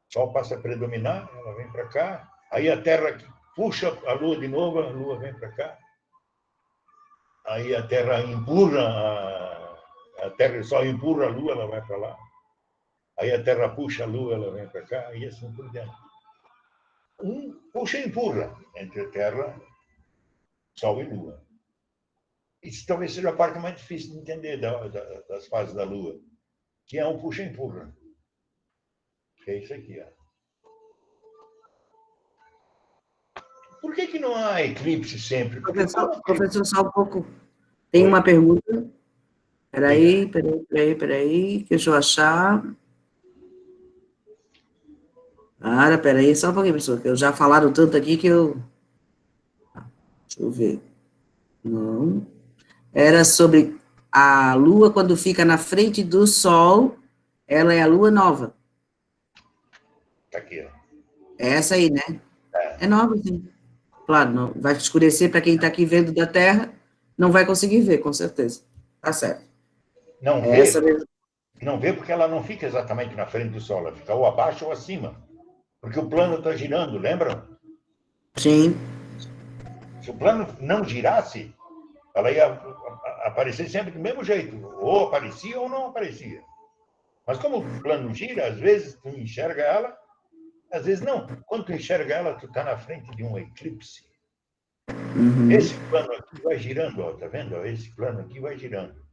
o Sol passa a predominar, ela vem para cá, aí a Terra puxa a Lua de novo, a Lua vem para cá, aí a Terra empurra, a Terra só empurra a Lua, ela vai para lá. Aí a Terra puxa a Lua, ela vem para cá, e assim por diante. Puxa e empurra entre a Terra, Sol e Lua. Isso talvez seja a parte mais difícil de entender das fases da Lua, que é um puxa e empurra. Que é isso aqui. Ó. Por que não há eclipse sempre? Professor, só um pouco. Tem uma pergunta. Peraí, deixa eu achar. Para, peraí, só um pouquinho, professor, que eu já falaram tanto aqui que eu... Deixa eu ver. Não. Era sobre a Lua quando fica na frente do Sol, ela é a Lua nova. Tá aqui, ó. É essa aí, né? É. É nova, sim. Claro, não vai escurecer para quem está aqui vendo da Terra, não vai conseguir ver, com certeza. Tá certo. Não É essa vê, mesmo. não vê porque ela não fica exatamente na frente do Sol, ela fica ou abaixo ou acima. Porque o plano está girando, lembram? Sim. Se o plano não girasse, ela ia aparecer sempre do mesmo jeito. Ou aparecia ou não aparecia. Mas como o plano gira, às vezes tu enxerga ela, às vezes não. Quando tu enxerga ela, tu está na frente de um eclipse. Uhum. Esse plano aqui vai girando, ó, tá vendo? Esse plano aqui vai girando.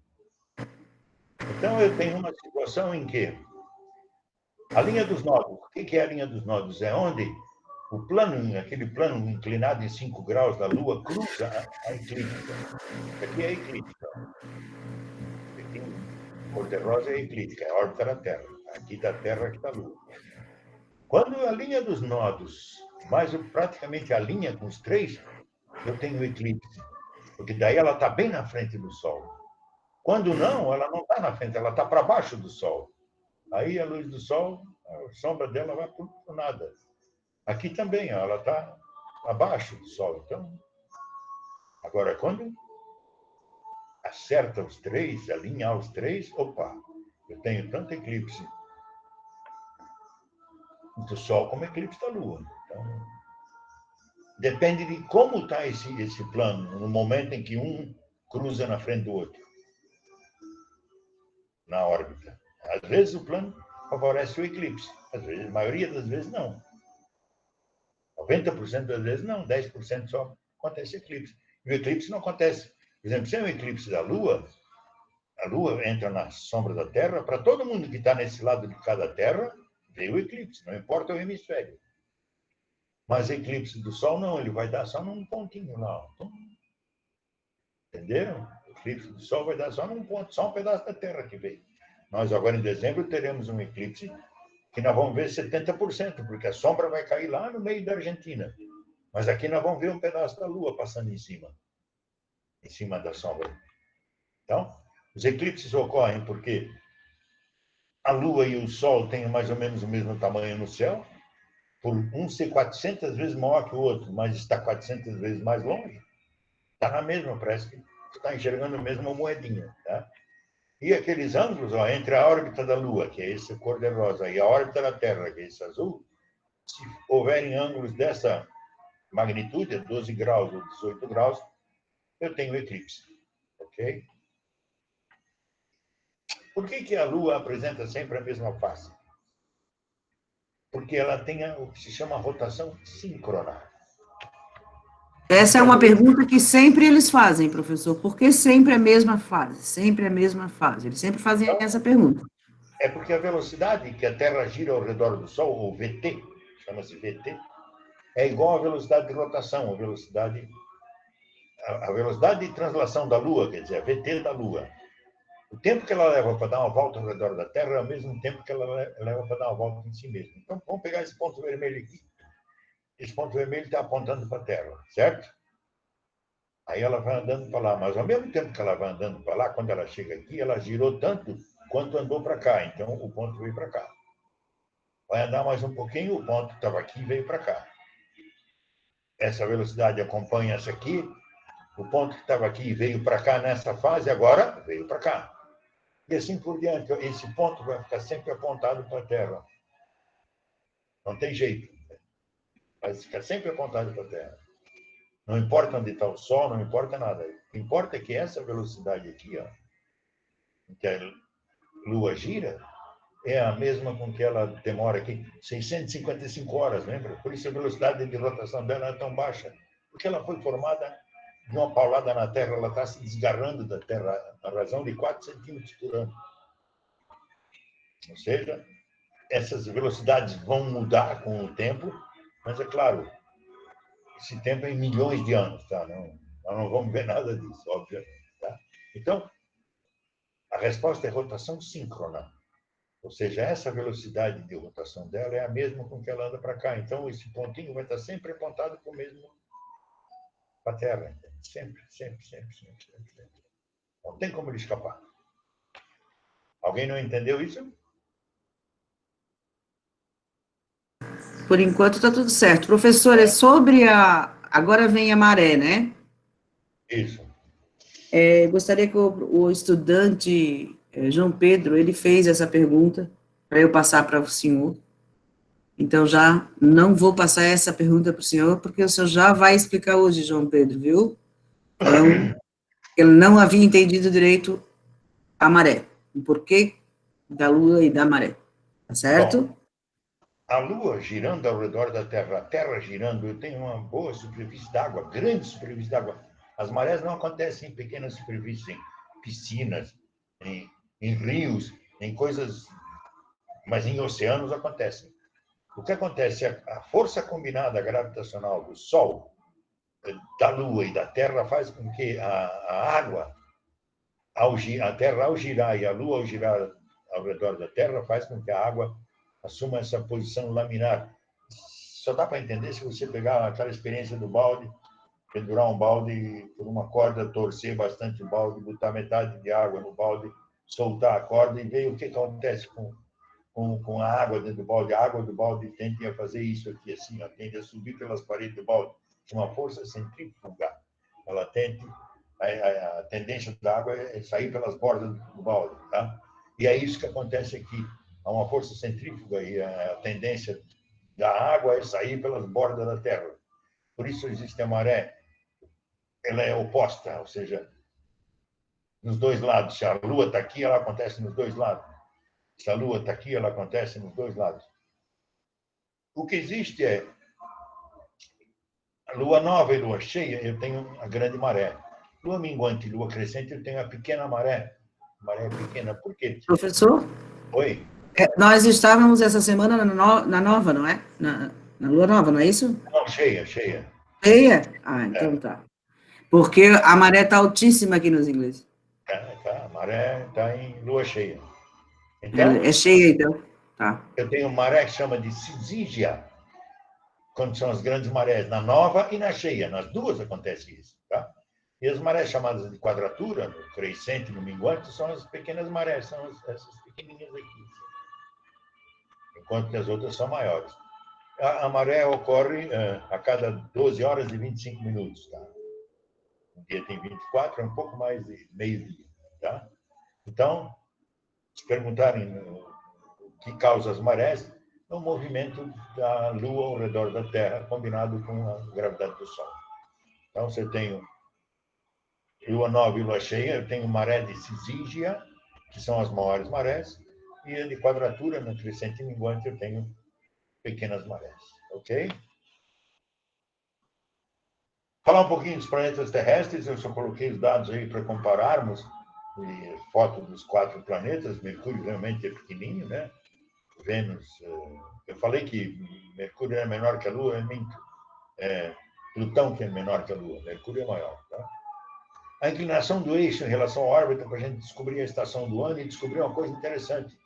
Então eu tenho uma situação em que a linha dos nodos, o que é a linha dos nodos? É onde o plano, aquele plano inclinado em 5 graus da Lua, cruza a eclíptica. Aqui é a eclíptica. Aqui, cor-de-rosa é a eclíptica, é a órbita da Terra. Aqui da Terra, aqui da Lua. Quando a linha dos nodos, mais praticamente a linha com os três, eu tenho eclipse. Porque daí ela está bem na frente do Sol. Quando não, ela não está na frente, ela está para baixo do Sol. Aí a luz do Sol, a sombra dela vai por nada. Aqui também, ela está abaixo do Sol. Então, agora, quando acerta os três, alinhar os três, opa, eu tenho tanto eclipse do Sol como eclipse da Lua. Então, depende de como está esse plano, no momento em que um cruza na frente do outro, na órbita. Às vezes o plano favorece o eclipse, às vezes, a maioria das vezes não. 90% das vezes não, 10% só acontece eclipse. E o eclipse não acontece. Por exemplo, se é um eclipse da Lua, a Lua entra na sombra da Terra, para todo mundo que está nesse lado de cada Terra, veio o eclipse, não importa o hemisfério. Mas eclipse do Sol, não, ele vai dar só num pontinho lá. Entenderam? O eclipse do Sol vai dar só num ponto, só um pedaço da Terra que veio. Nós agora em dezembro teremos um eclipse que nós vamos ver 70%, porque a sombra vai cair lá no meio da Argentina. Mas aqui nós vamos ver um pedaço da Lua passando em cima da sombra. Então, os eclipses ocorrem porque a Lua e o Sol têm mais ou menos o mesmo tamanho no céu, por um ser 400 vezes maior que o outro, mas está 400 vezes mais longe, está na mesma, parece que você está enxergando a mesma moedinha. Tá? E aqueles ângulos, ó, entre a órbita da Lua, que é esse cor-de-rosa, e a órbita da Terra, que é esse azul, se houverem ângulos dessa magnitude, 12 graus ou 18 graus, eu tenho eclipse. Ok? Por que a Lua apresenta sempre a mesma face? Porque ela tem o que se chama rotação síncrona. Essa é A uma Lua, pergunta que sempre eles fazem, professor. Por que sempre a mesma fase? Sempre a mesma fase. Eles sempre fazem então, essa pergunta. é porque a velocidade que a Terra gira ao redor do Sol, ou VT, chama-se VT, é igual à velocidade de rotação, a velocidade de translação da Lua, quer dizer, a VT da Lua. O tempo que ela leva para dar uma volta ao redor da Terra é o mesmo tempo que ela leva para dar uma volta em si mesma. Então, vamos pegar esse ponto vermelho aqui. Esse ponto vermelho está apontando para a Terra, certo? Aí ela vai andando para lá, mas ao mesmo tempo que ela vai andando para lá, quando ela chega aqui, ela girou tanto quanto andou para cá. Então, o ponto veio para cá. Vai andar mais um pouquinho, o ponto estava aqui e veio para cá. Essa velocidade acompanha essa aqui. O ponto que estava aqui veio para cá nessa fase, agora veio para cá. E assim por diante. Esse ponto vai ficar sempre apontado para a Terra. Não tem jeito. Vai ficar sempre apontado para a Terra. Não importa onde está o Sol, não importa nada. O que importa é que essa velocidade aqui, ó, que a Lua gira, é a mesma com que ela demora aqui 655 horas, lembra? Por isso a velocidade de rotação dela é tão baixa. Porque ela foi formada de uma paulada na Terra, ela está se desgarrando da Terra a razão de 4 centímetros por ano. Ou seja, essas velocidades vão mudar com o tempo, mas é claro, esse tempo é em milhões de anos, tá? Nós não vamos ver nada disso, obviamente. Tá? Então, a resposta é rotação síncrona. Ou seja, essa velocidade de rotação dela é a mesma com que ela anda para cá. Então, esse pontinho vai estar sempre apontado para o mesmo, para a Terra. Sempre, sempre, sempre, sempre, sempre, sempre. Não tem como ele escapar. Alguém não entendeu isso? Por enquanto está tudo certo. Professor, é sobre a. Agora vem a maré, né? Isso. Gostaria que o estudante João Pedro, ele fez essa pergunta para eu passar para o senhor. Então, já não vou passar essa pergunta para o senhor, porque o senhor já vai explicar hoje, João Pedro, viu? Então, ele não havia entendido direito a maré, o porquê da lua e da maré, tá certo? Bom, a Lua girando ao redor da Terra, a Terra girando, eu tenho uma boa superfície d'água, grande superfície d'água. As marés não acontecem em pequenas superfícies, em piscinas, em rios, em coisas, mas em oceanos acontecem. O que acontece? A força combinada gravitacional do Sol, da Lua e da Terra faz com que a água, a Terra ao girar e a Lua ao girar ao redor da Terra, faz com que a água assuma essa posição laminar. Só dá para entender se você pegar aquela experiência do balde, pendurar um balde por uma corda, torcer bastante o balde, botar metade de água no balde, soltar a corda e ver o que acontece com a água dentro do balde. A água do balde tende a fazer isso aqui, assim, ó, tende a subir pelas paredes do balde. Uma força centrífuga. Ela tende, a tendência da água é sair pelas bordas do balde. Tá? E é isso que acontece aqui. Há uma força centrífuga e a tendência da água é sair pelas bordas da Terra. Por isso existe a maré. Ela é oposta, ou seja, nos dois lados. Se a Lua está aqui, ela acontece nos dois lados. Se a Lua está aqui, ela acontece nos dois lados. O que existe é a Lua nova e Lua cheia, eu tenho a grande maré. Lua minguante e Lua crescente, eu tenho a pequena maré. Maré pequena. Por quê? Professor? Oi? Nós estávamos essa semana na nova, não é? Na lua nova, não é isso? Não, cheia, cheia. Cheia? Ah, então tá. Porque a maré está altíssima aqui nos ingleses. Tá, a maré está em Lua cheia. Ela Então, é cheia, então. Tá. eu tenho maré que chama de Sizígia, quando são as grandes marés, na nova e na cheia. Nas duas acontece isso. Tá? E as marés chamadas de quadratura, no crescente e no minguante, são as pequenas marés, são essas pequenininhas aqui. Enquanto que as outras são maiores. A maré ocorre a cada 12 horas e 25 minutos. Tá? Um dia tem 24, é um pouco mais de meio-dia. Tá? Então, se perguntarem o que causa as marés, é o movimento da Lua ao redor da Terra, combinado com a gravidade do Sol. Então, você tem Lua nova e Lua cheia, eu tenho maré de Sizígia, que são as maiores marés, e a de quadratura, no crescente e minguante, eu tenho pequenas marés. Ok? Falar um pouquinho dos planetas terrestres, eu só coloquei os dados aí para compararmos, foto dos 4 planetas. Mercúrio realmente é pequenininho, né? Vênus, eu falei que Mercúrio é menor que a Lua, é minto. Plutão que é menor que a Lua, Mercúrio é maior. Tá? A inclinação do eixo em relação à órbita, para a gente descobrir a estação do ano e descobrir uma coisa interessante.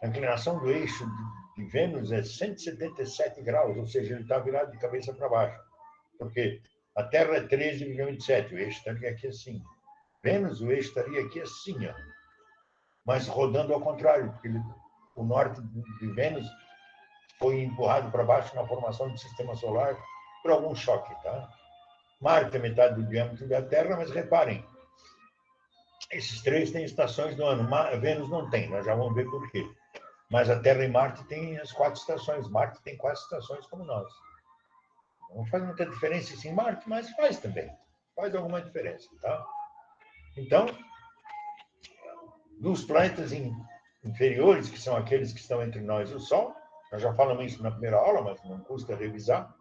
A inclinação do eixo de Vênus é 177 graus, ou seja, ele está virado de cabeça para baixo. Porque a Terra é 13,27, o eixo estaria aqui assim. Vênus, o eixo estaria aqui assim, ó. Mas rodando ao contrário, porque o norte de Vênus foi empurrado para baixo na formação do sistema solar por algum choque. Tá? Marte é metade do diâmetro da Terra, mas reparem, esses três têm estações do ano. Vênus não tem, nós já vamos ver por quê. Mas a Terra e Marte têm as 4 estações. Marte tem 4 estações como nós. Não faz muita diferença em Marte, mas faz também. Faz alguma diferença. Tá? Então, dos planetas inferiores, que são aqueles que estão entre nós e o Sol, nós já falamos isso na primeira aula, mas não custa revisar.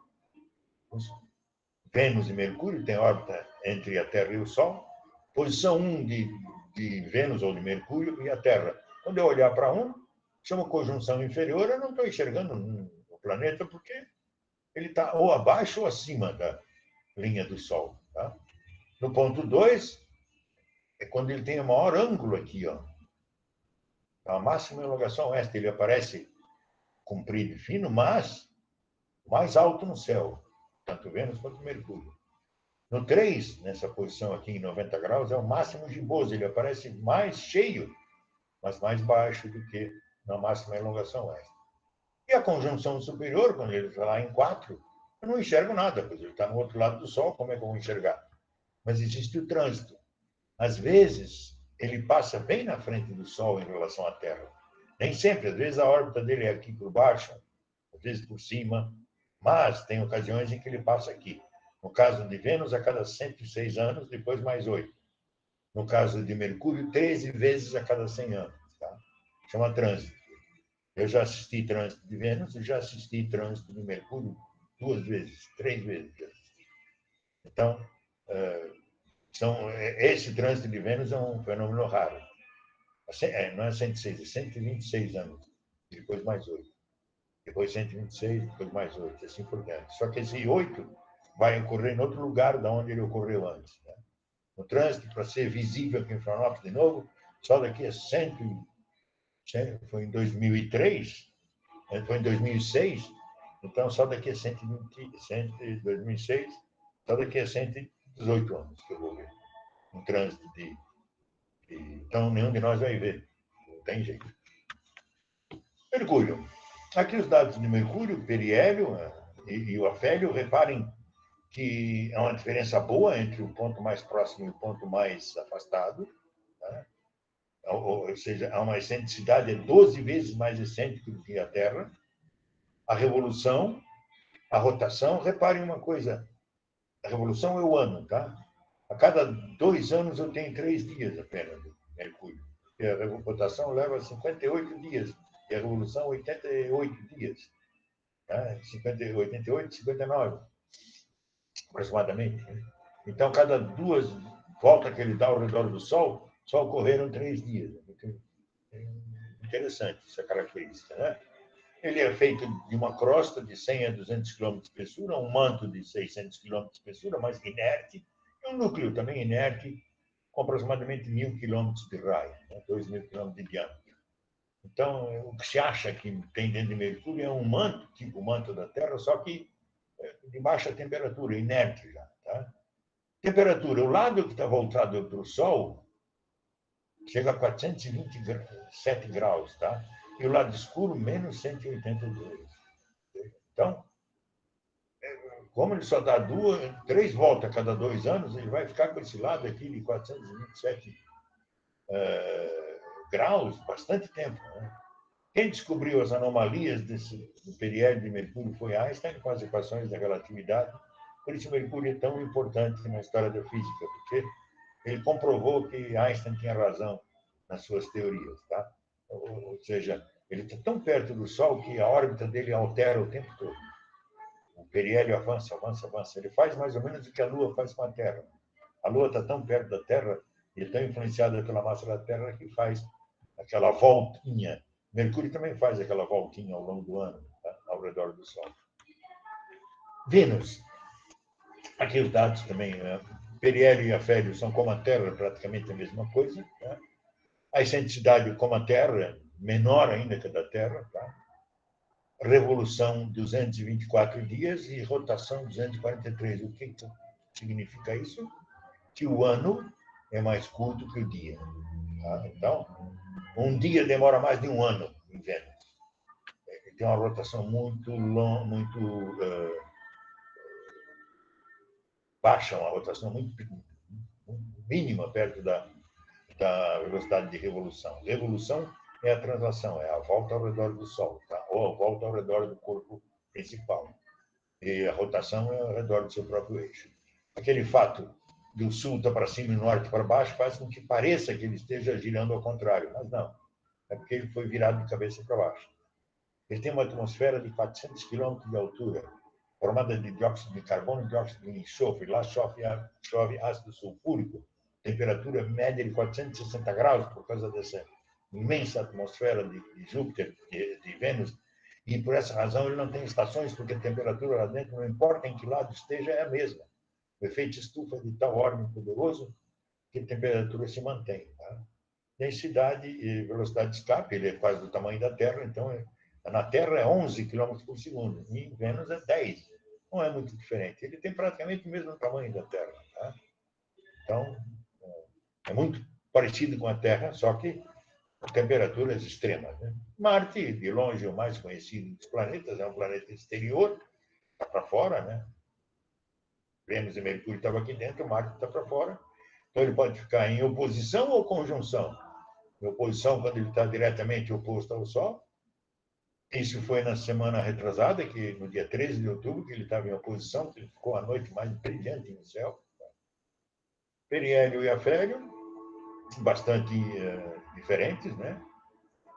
Vênus e Mercúrio têm órbita entre a Terra e o Sol. Posição 1 de Vênus ou de Mercúrio e a Terra. Quando eu olhar para um, chama conjunção inferior, eu não estou enxergando o planeta porque ele está ou abaixo ou acima da linha do Sol. Tá? No ponto 2, é quando ele tem o maior ângulo aqui, ó. A máxima elongação oeste, ele aparece comprido e fino, mas mais alto no céu, tanto Vênus quanto Mercúrio. No 3, nessa posição aqui em 90 graus, é o máximo giboso, ele aparece mais cheio, mas mais baixo do que na máxima elongação oeste. E a conjunção superior, quando ele está lá em 4, eu não enxergo nada, pois ele está no outro lado do Sol, como é que eu vou enxergar? Mas existe o trânsito. Às vezes, ele passa bem na frente do Sol em relação à Terra. Nem sempre, às vezes a órbita dele é aqui por baixo, às vezes por cima, mas tem ocasiões em que ele passa aqui. No caso de Vênus, a cada 106 anos, depois mais 8. No caso de Mercúrio, 13 vezes a cada 100 anos. Tá? Chama trânsito. Eu já assisti trânsito de Vênus e já assisti trânsito de Mercúrio 2 vezes, 3 vezes. Já assisti. Então, esse trânsito de Vênus é um fenômeno raro. Não é 106, é 126 anos. Depois mais 8. Depois 126, depois mais 8, assim por diante. Só que esse 8 vai ocorrer em outro lugar da onde ele ocorreu antes. Né? No trânsito, para ser visível aqui em Florianópolis de novo, só daqui a foi em 2003, foi em 2006, então só daqui a 2006, só daqui a 118 anos que eu vou ver um trânsito então nenhum de nós vai ver, não tem jeito. Mercúrio. Aqui os dados de Mercúrio, periélio e o afélio, reparem que há uma diferença boa entre o ponto mais próximo e o ponto mais afastado, né? Ou seja, há uma excentricidade 12 vezes mais excêntrica do que a Terra. A revolução, a rotação, reparem uma coisa, a revolução é o ano, tá? A cada 2 anos eu tenho 3 dias apenas de Mercúrio. E a rotação leva 58 dias e a revolução 88 dias. Né? 88, 59, aproximadamente. Então, cada 2 voltas que ele dá ao redor do Sol, só ocorreram 3 dias. Interessante essa característica, né? Ele é feito de uma crosta de 100 a 200 km de espessura, um manto de 600 km de espessura, mas inerte, e um núcleo também inerte, com aproximadamente 1.000 km de raio, né? 2.000 km de diâmetro. Então, o que se acha que tem dentro de Mercúrio é um manto, tipo o manto da Terra, só que de baixa temperatura, inerte já. Tá? Temperatura, o lado que está voltado para o Sol chega a 427 graus, tá? E o lado escuro, menos 182. Então, como ele só dá 3 voltas a cada 2 anos, ele vai ficar com esse lado aqui de 427 graus bastante tempo. Né? Quem descobriu as anomalias do periélio de Mercúrio foi Einstein, com as equações da relatividade. Por isso, Mercúrio é tão importante na história da física, porque ele comprovou que Einstein tinha razão nas suas teorias. Tá? Ou seja, ele está tão perto do Sol que a órbita dele altera o tempo todo. O periélio avança, avança, avança. Ele faz mais ou menos o que a Lua faz com a Terra. A Lua está tão perto da Terra e tão influenciada pela massa da Terra que faz aquela voltinha. Mercúrio também faz aquela voltinha ao longo do ano, tá? Ao redor do Sol. Vênus. Aqui os dados também. Periélio e afélio são como a Terra, praticamente a mesma coisa. Tá? A excentricidade, como a Terra, menor ainda que a da Terra. Tá? Revolução 224 dias e rotação 243. O que significa isso? Que o ano é mais curto que o dia. Tá? Então, um dia demora mais de um ano em Vênus. Tem uma rotação muito longa, muito baixa, uma rotação muito mínima perto da velocidade de revolução. Revolução é a translação, é a volta ao redor do Sol, tá? Ou a volta ao redor do corpo principal. E a rotação é ao redor do seu próprio eixo. Aquele fato do sul está para cima e do norte para baixo faz com que pareça que ele esteja girando ao contrário, mas não. É porque ele foi virado de cabeça para baixo. Ele tem uma atmosfera de 400 km de altura, formada de dióxido de carbono e dióxido de enxofre. Lá chove ácido sulfúrico, temperatura média de 460 graus, por causa dessa imensa atmosfera de Júpiter, de Vênus, e por essa razão ele não tem estações, porque a temperatura lá dentro, não importa em que lado esteja, é a mesma. O efeito estufa é de tal ordem poderoso que a temperatura se mantém. Tá? densidade e velocidade de escape, ele é quase do tamanho da Terra, então na Terra é 11 km por segundo, e em Vênus é 10. Não é muito diferente. Ele tem praticamente o mesmo tamanho da Terra. Tá? Então, é muito parecido com a Terra, só que com temperaturas extremas. Né? Marte, de longe, é o mais conhecido dos planetas, é um planeta exterior, está para fora, né? Vênus e Mercúrio estavam aqui dentro, Marte está para fora. Então, ele pode ficar em oposição ou conjunção. Em oposição, quando ele está diretamente oposto ao Sol. Isso foi na semana retrasada, que no dia 13 de outubro, que ele estava em oposição, que ele ficou a noite mais brilhante no céu. Periélio e Afélio, bastante diferentes, né?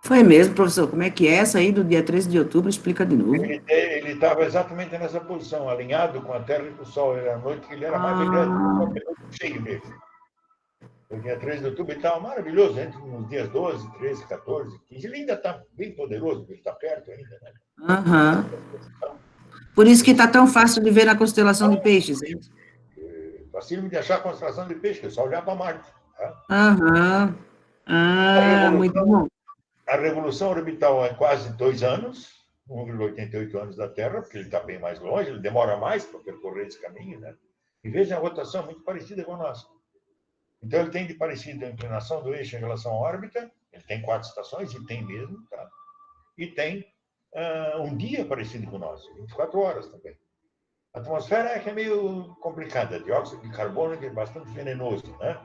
Foi mesmo, professor. Como é que é essa aí do dia 13 de outubro? Explica de novo. Ele estava exatamente nessa posição, alinhado com a Terra e com o Sol. Era a noite que ele era mais brilhante, cheio dele. No dia 13 de outubro ele estava maravilhoso, entre nos dias 12, 13, 14, 15. Ele ainda está bem poderoso, porque ele está perto ainda, né? Aham. Por isso que está tão fácil de ver na constelação de Peixes. É isso? Fácil de achar a constelação de Peixe, é só olhar para Marte. Tá? Aham. Ah, muito bom. A revolução orbital é quase 2 anos, 1,88 anos da Terra, porque ele está bem mais longe, ele demora mais para percorrer esse caminho, né? E veja a rotação muito parecida com a nossa. Então, ele tem de parecida a inclinação do eixo em relação à órbita, ele tem 4 estações, e tem mesmo, tá? E tem um dia parecido com o nosso, 24 horas também. A atmosfera é que é meio complicada, dióxido de carbono que é bastante venenoso, né?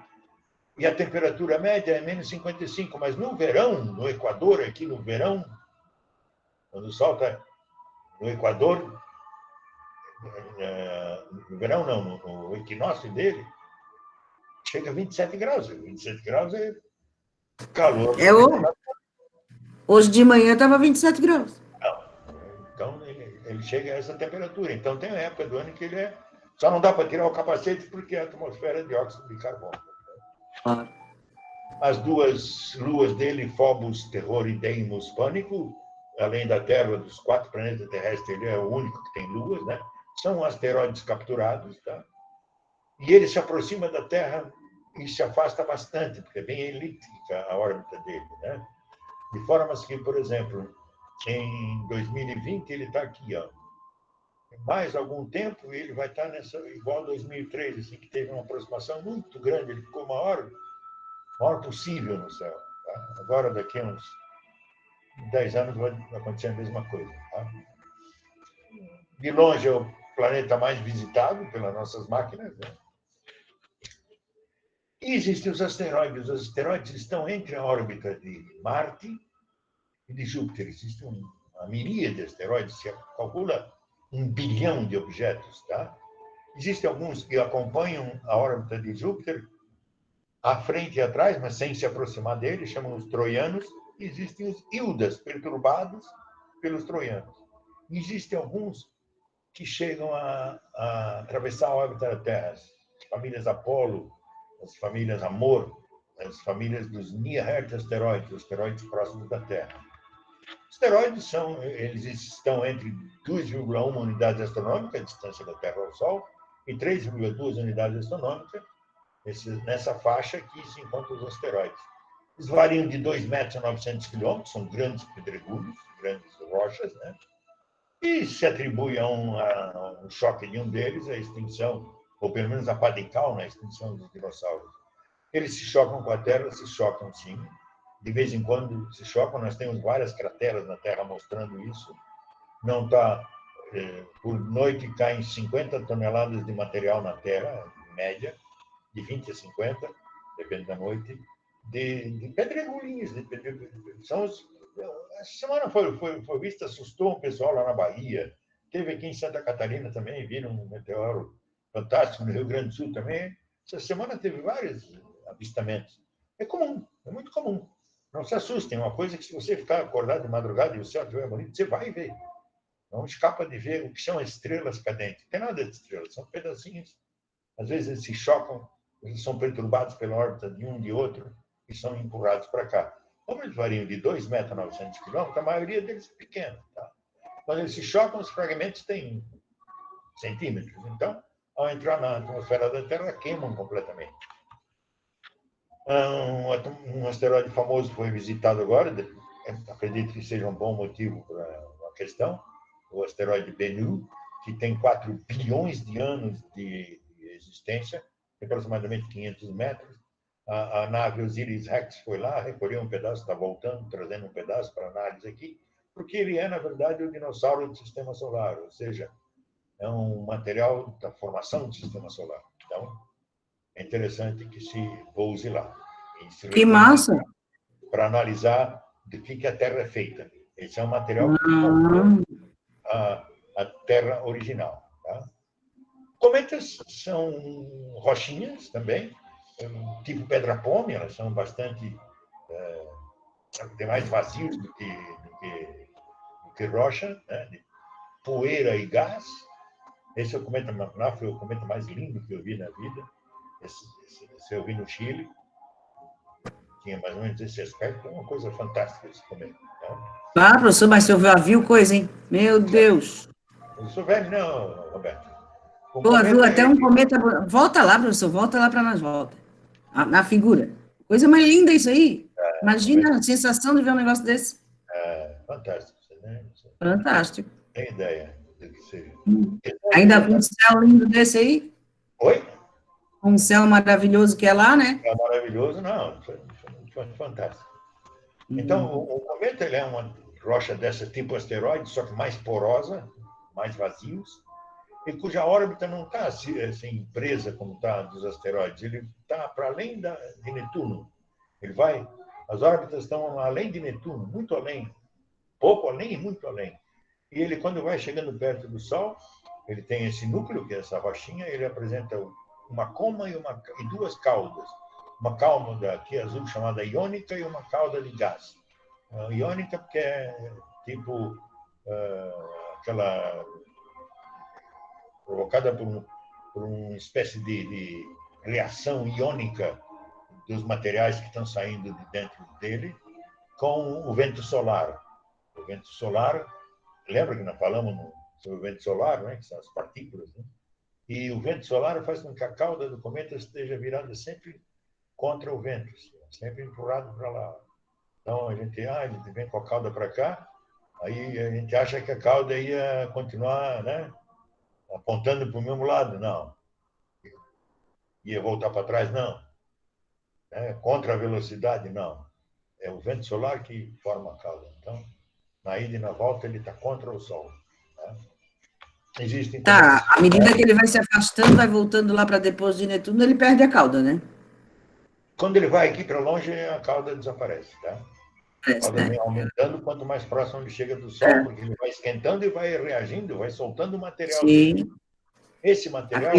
E a temperatura média é menos 55, mas no verão, no Equador, aqui no verão, quando o sol está no Equador, no verão não, no equinócio dele, chega a 27 graus. 27 graus é calor. Hoje de manhã estava 27 graus. Então, ele chega a essa temperatura. Então, tem a época do ano que ele é... Só não dá para tirar o capacete porque a atmosfera é dióxido de carbono. Claro. As duas luas dele, Phobos, Terror e Deimos, Pânico, além da Terra, dos 4 planetas terrestres, ele é o único que tem luas, né? São asteroides capturados, tá? E ele se aproxima da Terra e se afasta bastante, porque é bem elíptica a órbita dele, né? De forma que, por exemplo, em 2020 ele está aqui, ó. Mais algum tempo ele vai estar nessa igual 2003, assim, que teve uma aproximação muito grande, ele ficou maior possível no céu. Tá? Agora, daqui a uns 10 anos, vai acontecer a mesma coisa. Tá? De longe, é o planeta mais visitado pelas nossas máquinas. Né? E existem os asteroides. Os asteroides estão entre a órbita de Marte e de Júpiter. Existe uma miríade de asteroides, se calcula 1 bilhão de objetos. Tá? Existem alguns que acompanham a órbita de Júpiter, à frente e atrás, mas sem se aproximar dele, chamam os troianos. E existem os Hildas, perturbados pelos troianos. E existem alguns que chegam a atravessar a órbita da Terra. As famílias Apolo, as famílias Amor, as famílias dos Near-Earth asteroides, asteroides próximos da Terra. Asteroides eles estão entre 2,1 unidades astronômicas, a distância da Terra ao Sol, e 3,2 unidades astronômicas. Nessa faixa aqui se encontram os asteroides. Eles variam de 2 metros a 900 quilômetros, são grandes pedregulhos, grandes rochas, né? E se atribui a um choque de um deles a extinção, ou pelo menos a pá de cal na extinção dos dinossauros. Eles se chocam com a Terra, se chocam sim. De vez em quando se chocam, nós temos várias crateras na Terra mostrando isso. Não está... por noite caem 50 toneladas de material na Terra, em média, de 20 a 50, depende da noite, de pedregulhinhos. Essa semana foi vista, assustou um pessoal lá na Bahia. Teve aqui em Santa Catarina também, viram um meteoro fantástico no Rio Grande do Sul também. Essa semana teve vários avistamentos. É comum, é muito comum. Não se assustem, é uma coisa que se você ficar acordado de madrugada e o céu estiver bonito, você vai ver. Não escapa de ver o que são estrelas cadentes. Não tem nada de estrelas, são pedacinhos. Às vezes eles se chocam, eles são perturbados pela órbita de um e de outro e são empurrados para cá. Como eles variam de 2 metros a 900 quilômetros, a maioria deles é pequena. Tá? Quando eles se chocam, os fragmentos têm centímetros. Então, ao entrar na atmosfera da Terra, queimam completamente. Um asteroide famoso foi visitado agora, acredito que seja um bom motivo para a questão, o asteroide Bennu, que tem 4 bilhões de anos de existência, aproximadamente 500 metros. A nave Osiris-Rex foi lá, recolheu um pedaço, está voltando, trazendo um pedaço para análise aqui, porque ele é, na verdade, o dinossauro do Sistema Solar, ou seja, é um material da formação do Sistema Solar. Então, é interessante que se pouse lá. Que massa! Para analisar do que a Terra é feita. Esse é um material que compõe a Terra original. Tá? Cometas são rochinhas também, tipo pedra-pome, elas são bastante mais vazios do que rocha, né? De poeira e gás. Esse é o cometa Macuná, foi o cometa mais lindo que eu vi na vida. Esse eu vi no Chile. Tinha mais ou menos esse aspecto, é uma coisa fantástica esse cometa. Ah, professor, mas o senhor viu coisa, hein? Meu Deus! Eu sou velho, não, Roberto. Pô, viu até um cometa... Volta lá, professor, volta lá para nós, volta. Na figura. Coisa mais linda isso aí. Imagina a sensação de ver um negócio desse. Fantástico, né? Fantástico. Tem ideia do que seja. Ainda com um céu lindo desse aí? Oi? Um céu maravilhoso que é lá, né? É maravilhoso, não. Foi fantástico. Então, o cometa ele é uma rocha dessa tipo asteroide, só que mais porosa, mais vazios, e cuja órbita não está assim presa como está dos asteroides. Ele está para além de Netuno. As órbitas estão além de Netuno, muito além, pouco além e muito além. E ele, quando vai chegando perto do Sol, ele tem esse núcleo, que é essa rochinha, ele apresenta uma coma e 2 caudas. Uma cauda aqui azul chamada iônica e uma cauda de gás. Iônica porque é tipo aquela provocada por uma espécie de reação iônica dos materiais que estão saindo de dentro dele com o vento solar. O vento solar, lembra que nós falamos sobre o vento solar, né? Que são as partículas, né? E o vento solar faz com que a cauda do cometa esteja virada sempre contra o vento, sempre empurrado para lá. Então, a gente vem com a cauda para cá, aí a gente acha que a cauda ia continuar, né, apontando para o mesmo lado. Não. Ia voltar para trás? Não. Contra a velocidade? Não. É o vento solar que forma a cauda. Então, na ida e na volta, ele está contra o Sol. Tá? Existem à medida que ele vai se afastando, vai voltando lá para depois de Netuno, ele perde a cauda, né? Quando ele vai aqui para longe, a cauda desaparece, tá? A cauda vem aumentando quanto mais próximo ele chega do Sol, porque ele vai esquentando e vai reagindo, vai soltando o material. Sim. Esse material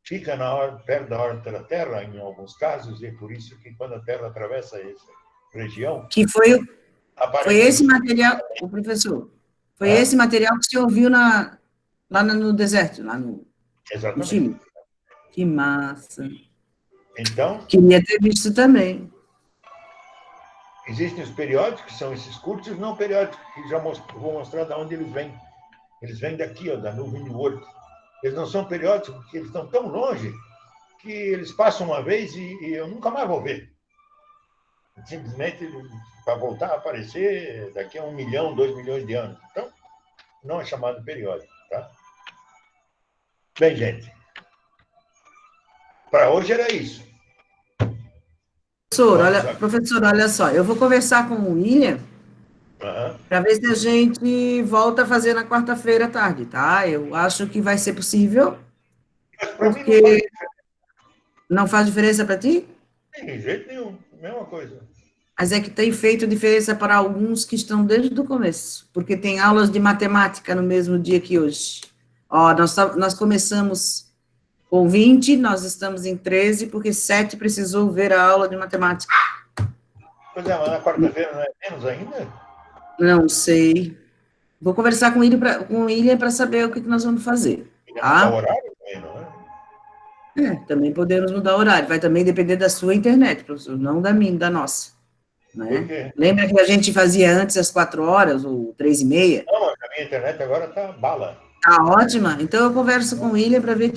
fica perto da órbita da Terra, em alguns casos, e é por isso que quando a Terra atravessa essa região... Que foi esse material, o professor, foi esse material que o senhor viu lá no deserto, lá no Chile. Que massa. Então... Queria ter visto também. Existem os periódicos, que são esses curtos, e os não periódicos, que já vou mostrar de onde eles vêm. Eles vêm daqui, da nuvem de Oort. Eles não são periódicos, porque eles estão tão longe que eles passam uma vez e eu nunca mais vou ver. Simplesmente, para voltar a aparecer daqui a 1 milhão, 2 milhões de anos. Então, não é chamado periódico. Tá? Bem, gente, para hoje era isso. Professor, olha só, eu vou conversar com o William para ver se a gente volta a fazer na quarta-feira à tarde, tá? Eu acho que vai ser possível, porque não faz diferença para ti? De jeito nenhum, mesma coisa. Mas é que tem feito diferença para alguns que estão desde o começo, porque tem aulas de matemática no mesmo dia que hoje. Ó, nós começamos com 20, nós estamos em 13, porque 7 precisou ver a aula de matemática. Pois é, mas na quarta-feira não é menos ainda? Não sei. Vou conversar com o William para saber o que nós vamos fazer. Tá? Mudar o horário também, não é? Também podemos mudar o horário. Vai também depender da sua internet, professor, não da minha, da nossa. Né? Por quê? Lembra que a gente fazia antes às 4 horas, ou 3h30? Não, a minha internet agora está bala. Tá ótima. Então eu converso com o William para ver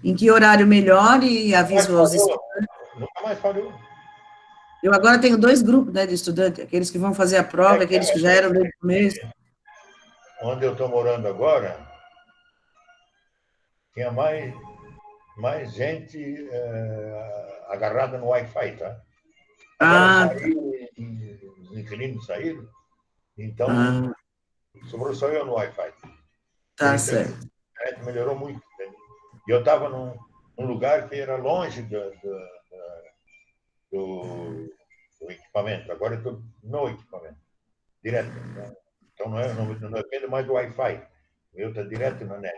em que horário melhor e aviso aos estudantes. Nunca mais falhou. Eu agora tenho dois grupos, né, de estudantes, aqueles que vão fazer a prova, aqueles que já eram desde o começo. Onde eu estou morando agora, tinha mais gente agarrada no Wi-Fi, tá? Agora Ah, tá. saiu, os inquilinos saíram, então Ah, sobrou só eu no Wi-Fi. Por tá isso é que a certo. internet melhorou muito. Entende? E eu estava num lugar que era longe do equipamento. Agora eu estou no equipamento, direto. Né? Então não depende mais do Wi-Fi. O meu está direto na net.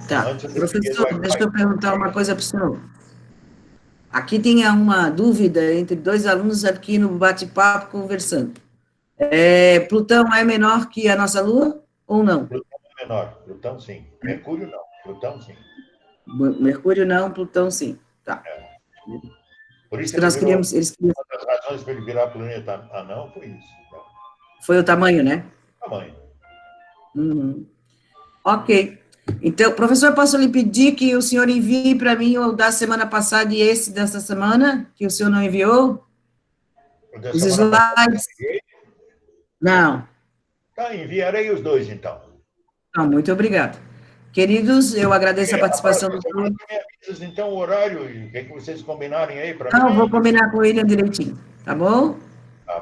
Tá. Antes eu dependia do Professor, deixa Wi-Fi. eu perguntar uma coisa para o senhor. Aqui tinha uma dúvida entre dois alunos aqui no bate-papo conversando. Plutão é menor que a nossa Lua ou não? Plutão é menor. Plutão, sim. Mercúrio, não. Plutão, sim. Mercúrio não, Plutão sim. Tá. Por Isso isso que nós queríamos, uma das razões para ele virar planeta anão foi isso. Né? foi o tamanho, né? Tamanho. Uhum. Ok. Então, professor, posso lhe pedir que o senhor envie para mim o da semana passada e esse dessa semana, que o senhor não enviou? O da Os semana passada eu slides? enviei. Não. Tá, enviarei os dois, então. Não, muito obrigada. Queridos, eu agradeço a A participação próxima do semana senhor. tu me avisas, então, o horário e o que, é que vocês combinarem aí para Não, vou mim. combinar com ele direitinho, tá bom?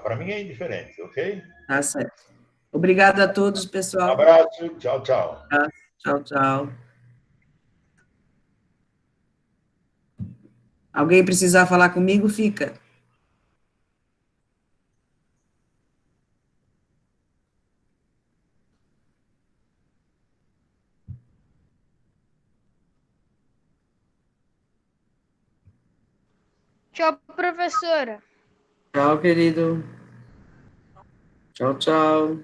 Para mim é indiferente, ok? Tá certo. Obrigada a todos, Um pessoal. abraço, tchau, tchau. Tá? Tchau, tchau. Alguém precisar falar comigo, fica. Tchau, professora. Tchau, querido. Tchau, tchau.